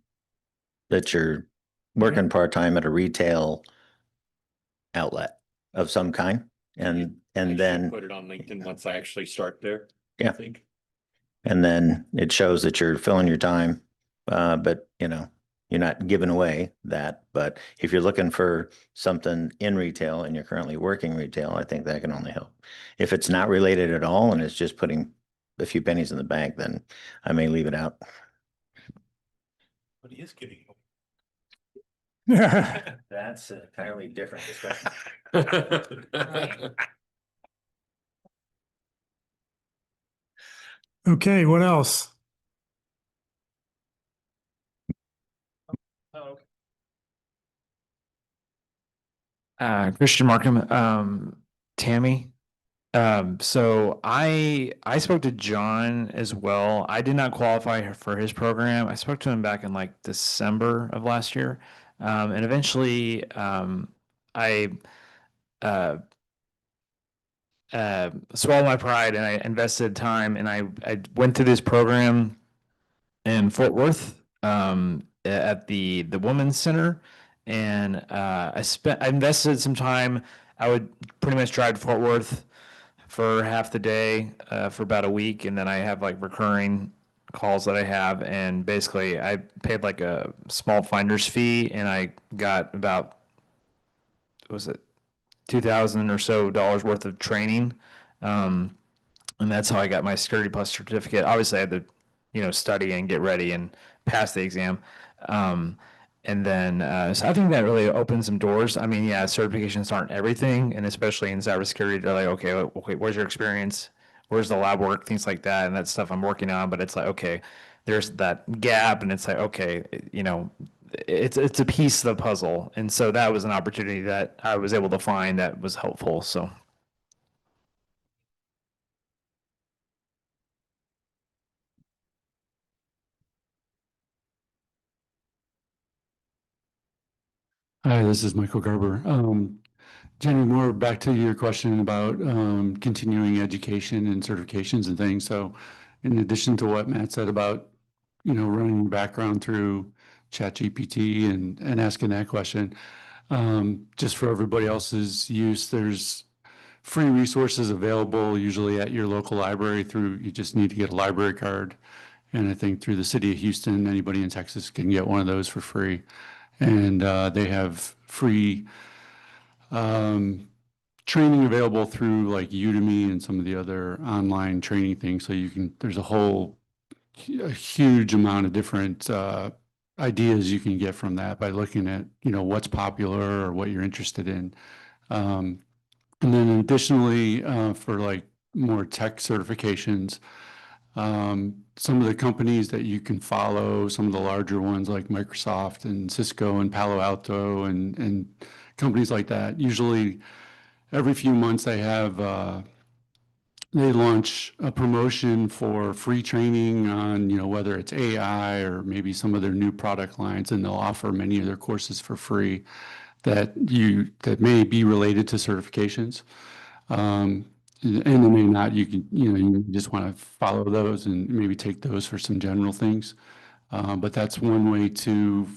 J: that you're working part-time at a retail outlet of some kind. And then,
Q: Put it on LinkedIn once I actually start there.
J: Yeah.
Q: I think.
J: and then it shows that you're filling your time. But you're not giving away that. But if you're looking for something in retail and you're currently working retail, I think that can only help. If it's not related at all and it's just putting a few pennies in the bank, then I may leave it out.
X: But he is giving.
J: That's an entirely different discussion.
A: Okay, what else?
G: Christian Markham, Tammy. So I spoke to John as well. I did not qualify for his program. I spoke to him back in like December of last year. And eventually, I swallowed my pride and I invested time and I went through this program in Fort Worth, at the Women's Center. And I invested some time. I would pretty much drive to Fort Worth for half the day, for about a week, and then I have like recurring calls that I have, and basically I paid like a small finder's fee, and I got about, was it $2,000 or so worth of training, and that's how I got my Security Plus certificate. Obviously, I had to, study and get ready and pass the exam. And then, so I think that really opens some doors. I mean, yeah, certifications aren't everything, and especially in cybersecurity, they're like, okay, where's your experience? Where's the lab work? Things like that, and that's stuff I'm working on. But it's like, okay, there's that gap, and it's like, okay, it's a piece of the puzzle, and so that was an opportunity that I was able to find that was helpful. So.
F: Hi, this is Michael Garber. Jenny, more back to your question about continuing education and certifications and things. So in addition to what Matt said about, running your background through ChatGPT and asking that question, just for everybody else's use, there's free resources available usually at your local library you just need to get a library card. And I think through the city of Houston, anybody in Texas can get one of those for free. And they have free training available through like Udemy and some of the other online training things. So there's a huge amount of different ideas you can get from that by looking at, what's popular or what you're interested in. And then additionally, for like more tech certifications, some of the companies that you can follow, some of the larger ones like Microsoft and Cisco and Palo Alto and companies like that, usually every few months they launch a promotion for free training on, whether it's AI or maybe some of their new product lines, and they'll offer many of their courses for free that may be related to certifications. And they may not, you just want to follow those and maybe take those for some general things. But that's one way to,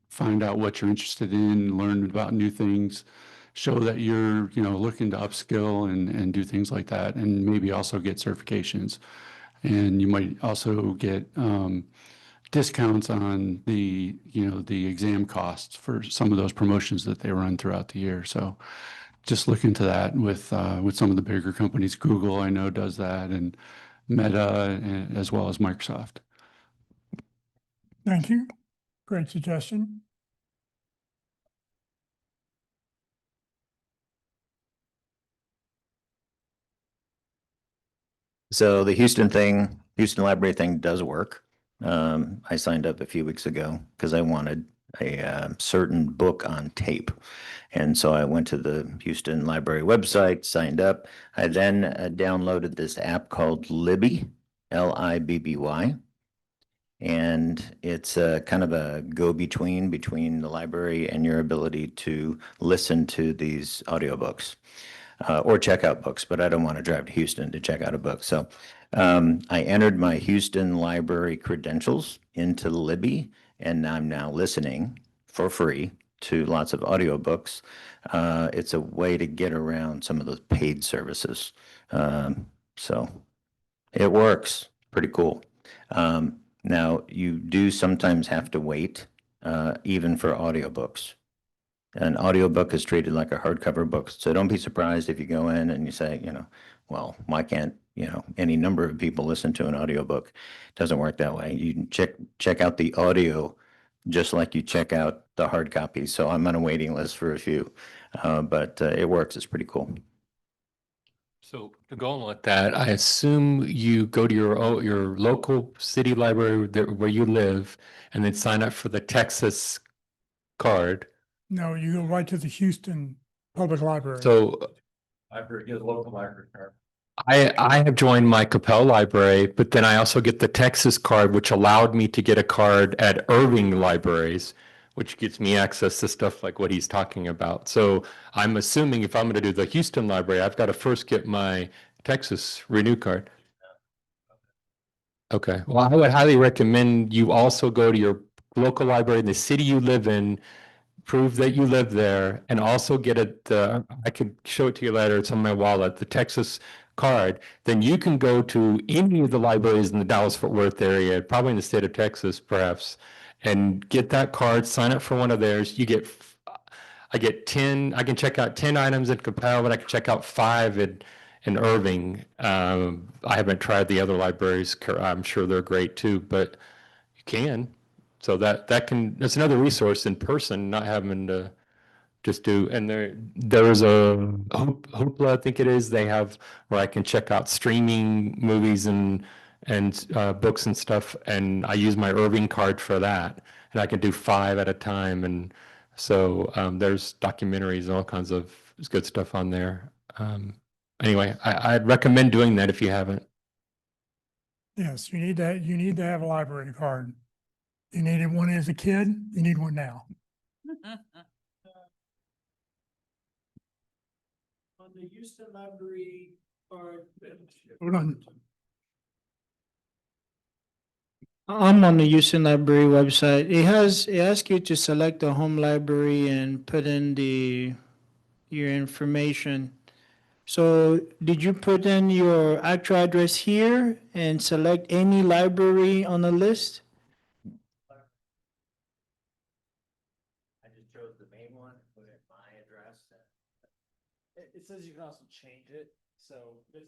F: find out what you're interested in, learn about new things, show that you're, looking to upskill and do things like that, and maybe also get certifications. And you might also get discounts on the exam costs for some of those promotions that they run throughout the year. So just look into that with some of the bigger companies. Google, I know, does that, and Meta, as well as Microsoft.
A: Thank you. Great suggestion.
J: So the Houston library thing does work. I signed up a few weeks ago because I wanted a certain book on tape. And so I went to the Houston Library website, signed up. I then downloaded this app called Libby, Libby. And it's kind of a go-between between the library and your ability to listen to these audiobooks or check out books, but I don't want to drive to Houston to check out a book. So I entered my Houston Library credentials into Libby, and I'm now listening for free to lots of audiobooks. It's a way to get around some of those paid services. So it works. Pretty cool. Now, you do sometimes have to wait, even for audiobooks. An audiobook is treated like a hardcover book. So don't be surprised if you go in and you say, well, why can't, any number of people listen to an audiobook? It doesn't work that way. You can check out the audio just like you check out the hard copy. So I'm on a waiting list for a few, but it works. It's pretty cool.
Q: So to go on with that, I assume you go to your local city library where you live and then sign up for the Texas card.
A: No, you go right to the Houston Public Library.
Q: So library, get a local library card. I have joined my Capel library, but then I also get the Texas card, which allowed me to get a card at Irving libraries, which gets me access to stuff like what he's talking about. So I'm assuming if I'm going to do the Houston library, I've got to first get my Texas renew card. Okay. Well, I would highly recommend you also go to your local library in the city you live in, prove that you live there, and also get I could show it to you later, it's on my wallet, the Texas card. Then you can go to any of the libraries in the Dallas-Fort Worth area, probably in the state of Texas, perhaps, and get that card, sign up for one of theirs. I can check out 10 items in Capel, but I can check out 5 in Irving. I haven't tried the other libraries. I'm sure they're great too, but you can. So that's another resource in person, not having to just do, and there is a Hoopla, I think it is, they have where I can check out streaming movies and books and stuff, and I use my Irving card for that, and I can do 5 at a time, and so there's documentaries and all kinds of good stuff on there. Anyway, I'd recommend doing that if you haven't.
A: Yes, you need to have a library card. You needed one as a kid, you need one now.
K: On the Houston Library part.
A: Hold on.
K: I'm on the Houston Library website. It asks you to select the home library and put in your information. So did you put in your actual address here and select any library on the list?
X: I just chose the main one, put in my address. It says you can also change it, so this.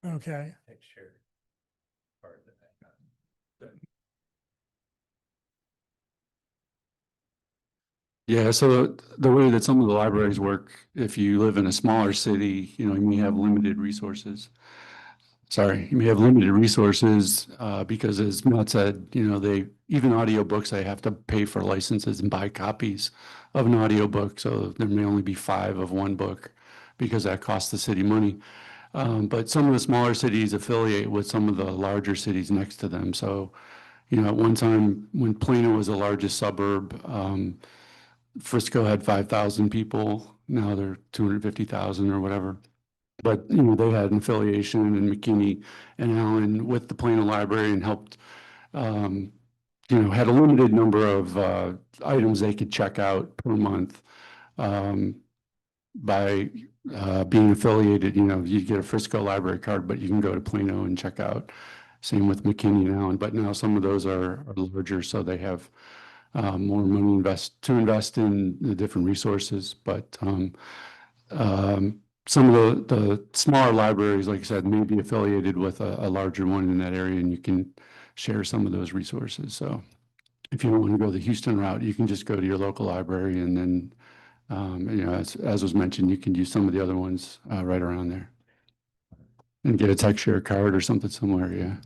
A: Okay.
Q: Picture. Part of the background.
F: Yeah, so the way that some of the libraries work, if you live in a smaller city, you know, you may have limited resources. Sorry, you may have limited resources because as Matt said, you know, even audiobooks, they have to pay for licenses and buy copies of an audiobook. So there may only be 5 of one book because that costs the city money. But some of the smaller cities affiliate with some of the larger cities next to them. So, you know, at one time when Plano was the largest suburb, Frisco had 5,000 people. Now they're 250,000 or whatever. But, you know, they had an affiliation in McKinney and Allen with the Plano Library and helped, you know, had a limited number of items they could check out per month by being affiliated. You know, you get a Frisco library card, but you can go to Plano and check out. Same with McKinney and Allen, but now some of those are larger, so they have more money to invest in the different resources. But some of the smaller libraries, like I said, may be affiliated with a larger one in that area, and you can share some of those resources. So if you don't want to go the Houston route, you can just go to your local library, and then, you know, as was mentioned, you can use some of the other ones right around there and get a tech share card or something similar. Yeah.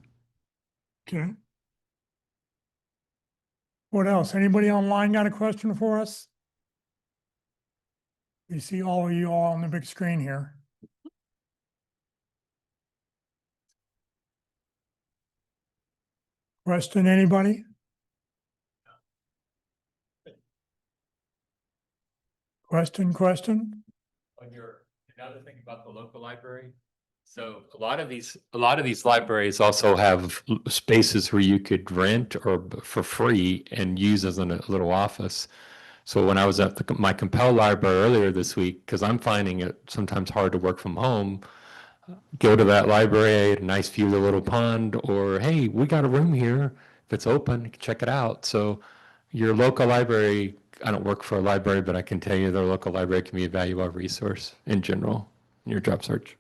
A: Okay. What else? Anybody online got a question for us? You see all of you all on the big screen here. Question, anybody? Question?
Q: Another thing about the local library. So a lot of these libraries also have spaces where you could rent or for free and use as a little office. So when I was at my Compel library earlier this week, because I'm finding it sometimes hard to work from home, go to that library, a nice view of the little pond, or hey, we got a room here. If it's open, you can check it out. So your local library, I don't work for a library, but I can tell you their local library can be a valuable resource in general in your job search.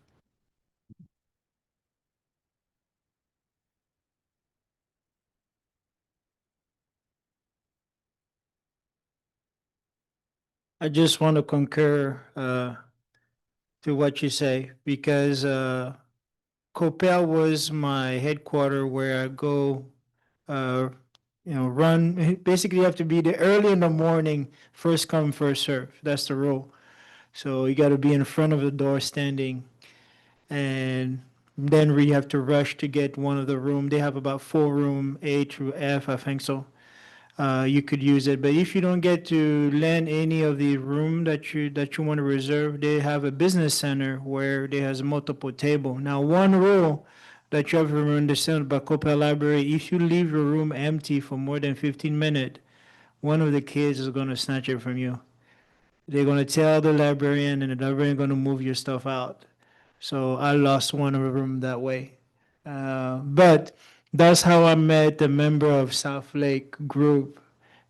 K: I just want to concur to what you say because Copel was my headquarter where I go, you know, run. Basically, you have to be there early in the morning, first come, first serve. That's the rule. So you got to be in front of the door standing, and then we have to rush to get one of the room. They have about 4 room, A through F, I think so. You could use it, but if you don't get to land any of the room that you want to reserve, they have a business center where there has multiple table. Now, one rule that you have to understand about Copa Library: if you leave your room empty for more than 15 minutes, one of the kids is going to snatch it from you. They're going to tell the librarian, and the librarian going to move your stuff out. So I lost one of the room that way. But that's how I met a member of South Lake group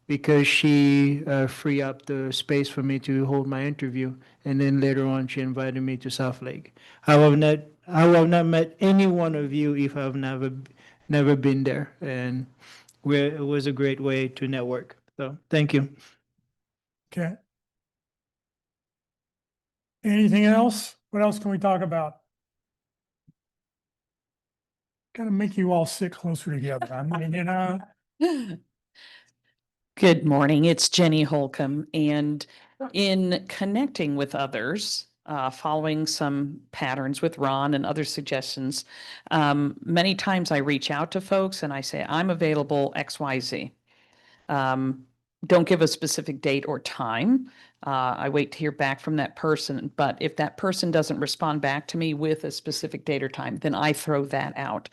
K: because she freed up the space for me to hold my interview. And then later on, she invited me to South Lake. I have not met any one of you if I've never been there. And it was a great way to network. So thank you.
A: Okay. Anything else? What else can we talk about? Gotta make you all sit closer together. I mean, you know.
E: Good morning, it's Jenny Holcomb, and in connecting with others, following some patterns with Ron and other suggestions, many times I reach out to folks and I say, I'm available XYZ. don't give a specific date or time. I wait to hear back from that person, but if that person doesn't respond back to me with a specific date or time, then I throw that out.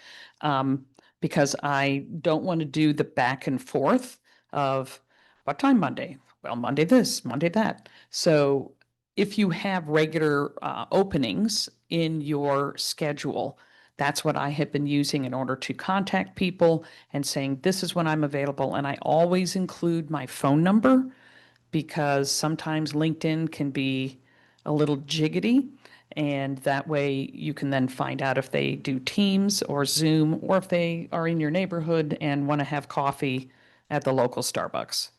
E: Because I don't want to do the back and forth of what time Monday? Well, Monday this, Monday that. So if you have regular openings in your schedule, that's what I have been using in order to contact people and saying, this is when I'm available. And I always include my phone number because sometimes LinkedIn can be a little jiggity. And that way you can then find out if they do Teams or Zoom, or if they are in your neighborhood and want to have coffee at the local Starbucks.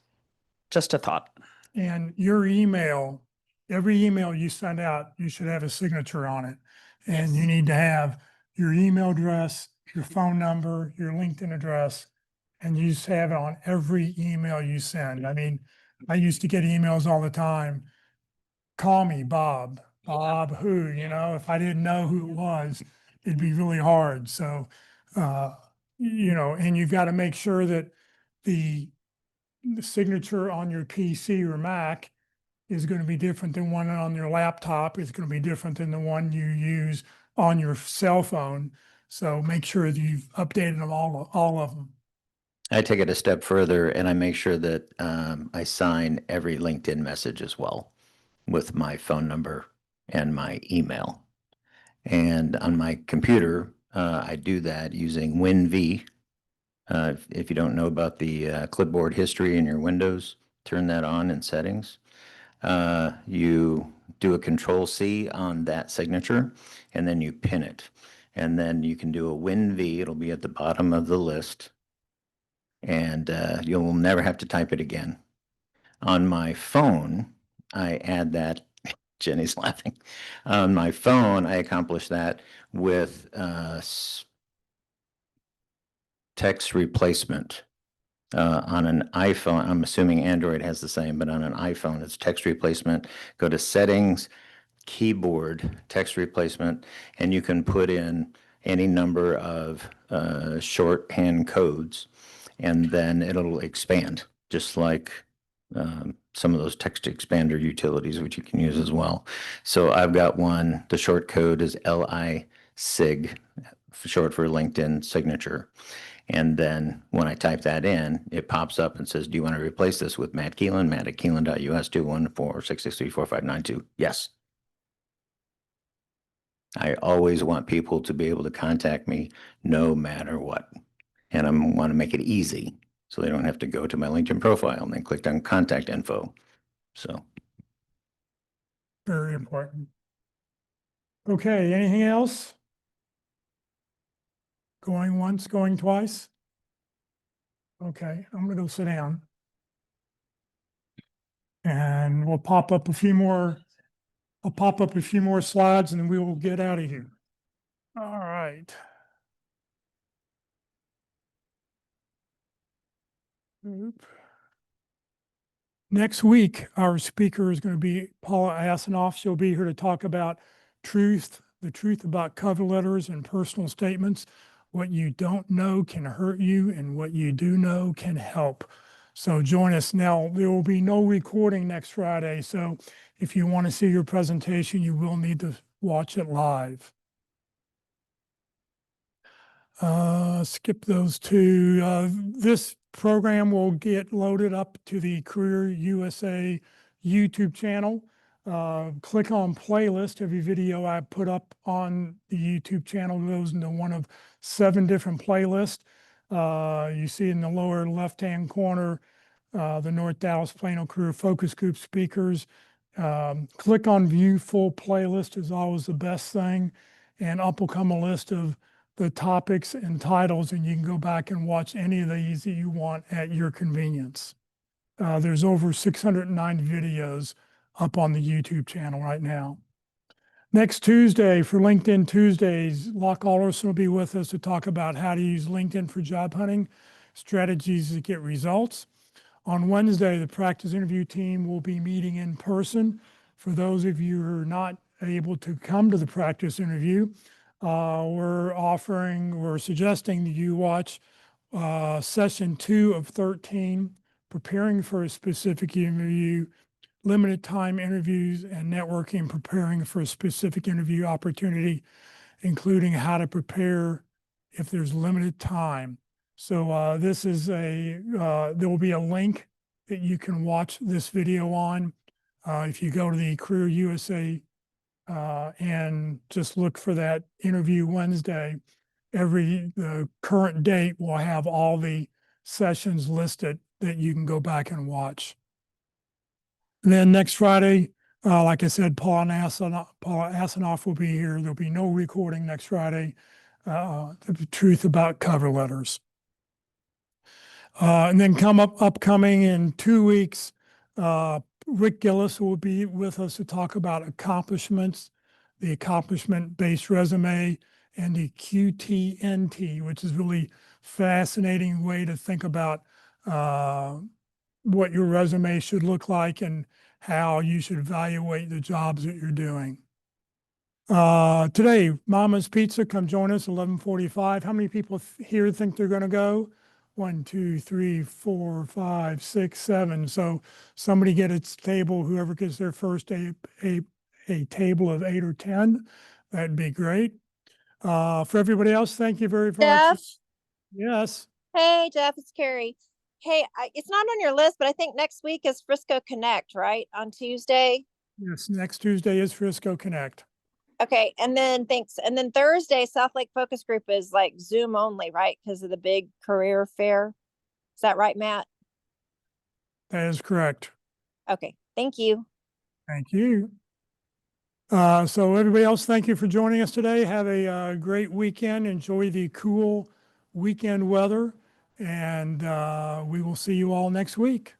E: Just a thought.
A: And your email, every email you send out, you should have a signature on it. And you need to have your email address, your phone number, your LinkedIn address, and you just have it on every email you send. I mean, I used to get emails all the time. Call me, Bob. Bob who, if I didn't know who it was, it'd be really hard. So, and you've got to make sure that the signature on your PC or Mac is going to be different than one on your laptop. It's going to be different than the one you use on your cell phone. So make sure that you've updated them all of them.
J: I take it a step further and I make sure that I sign every LinkedIn message as well with my phone number and my email. And on my computer, I do that using WinV. If you don't know about the clipboard history in your Windows, turn that on in settings. You do a Control-C on that signature, and then you pin it. And then you can do a WinV. It'll be at the bottom of the list. And you'll never have to type it again. On my phone, I add that. Jenny's laughing. On my phone, I accomplish that with text replacement. On an iPhone, I'm assuming Android has the same, but on an iPhone, it's text replacement. Go to settings, keyboard, text replacement, and you can put in any number of shorthand codes, and then it'll expand, just like some of those text expander utilities, which you can use as well. So I've got one, the short code is LISIG, short for LinkedIn signature. And then when I type that in, it pops up and says, do you want to replace this with Matt Keelan, Matt at Keelan.us 214-663-4592? Yes. I always want people to be able to contact me no matter what. And I want to make it easy so they don't have to go to my LinkedIn profile and then click on contact info. So.
A: Very important. Okay, anything else? Going once, going twice? Okay, I'm gonna go sit down. And we'll pop up a few more, I'll pop up a few more slides and then we will get out of here. All right. Oop. Next week, our speaker is going to be Paula Asanoff. She'll be here to talk about the truth about cover letters and personal statements. What you don't know can hurt you, and what you do know can help. So join us. Now, there will be no recording next Friday. So if you want to see your presentation, you will need to watch it live. Skip those two. This program will get loaded up to the Career USA YouTube channel. Click on playlist. Every video I put up on the YouTube channel goes into one of 7 different playlists. You see in the lower left-hand corner, the North Dallas Plano Career Focus Group speakers. Click on view full playlist is always the best thing. And up will come a list of the topics and titles, and you can go back and watch any of these that you want at your convenience. There's over 609 videos up on the YouTube channel right now. Next Tuesday for LinkedIn Tuesdays, Locke Alderson will be with us to talk about how to use LinkedIn for job hunting, strategies to get results. On Wednesday, the practice interview team will be meeting in person. For those of you who are not able to come to the practice interview, we're suggesting that you watch session 2 of 13 preparing for a specific interview, limited time interviews, and networking, preparing for a specific interview opportunity, including how to prepare if there's limited time. So this is there will be a link that you can watch this video on. If you go to the Career USA and just look for that interview Wednesday, the current date will have all the sessions listed that you can go back and watch. And then next Friday, like I said, Paul Asanoff will be here. There'll be no recording next Friday. The truth about cover letters. And then upcoming in 2 weeks, Rick Gillis will be with us to talk about accomplishments, the accomplishment-based resume, and the QTNT, which is really fascinating way to think about what your resume should look like and how you should evaluate the jobs that you're doing. Today, Mama's Pizza, come join us, 11:45. How many people here think they're going to go? 1, 2, 3, 4, 5, 6, 7. So somebody get its table, whoever gets their first a table of 8 or 10, that'd be great. For everybody else, thank you very much.
R: Jeff?
A: Yes.
R: Hey, Jeff, it's Carrie. Hey, it's not on your list, but I think next week is Frisco Connect, right? On Tuesday.
A: Yes, next Tuesday is Frisco Connect.
R: Okay, and then thanks. And then Thursday, South Lake Focus Group is like Zoom only, right? Because of the big career fair. Is that right, Matt?
A: That is correct.
R: Okay, thank you.
A: Thank you. So everybody else, thank you for joining us today. Have a great weekend. Enjoy the cool weekend weather, and we will see you all next week.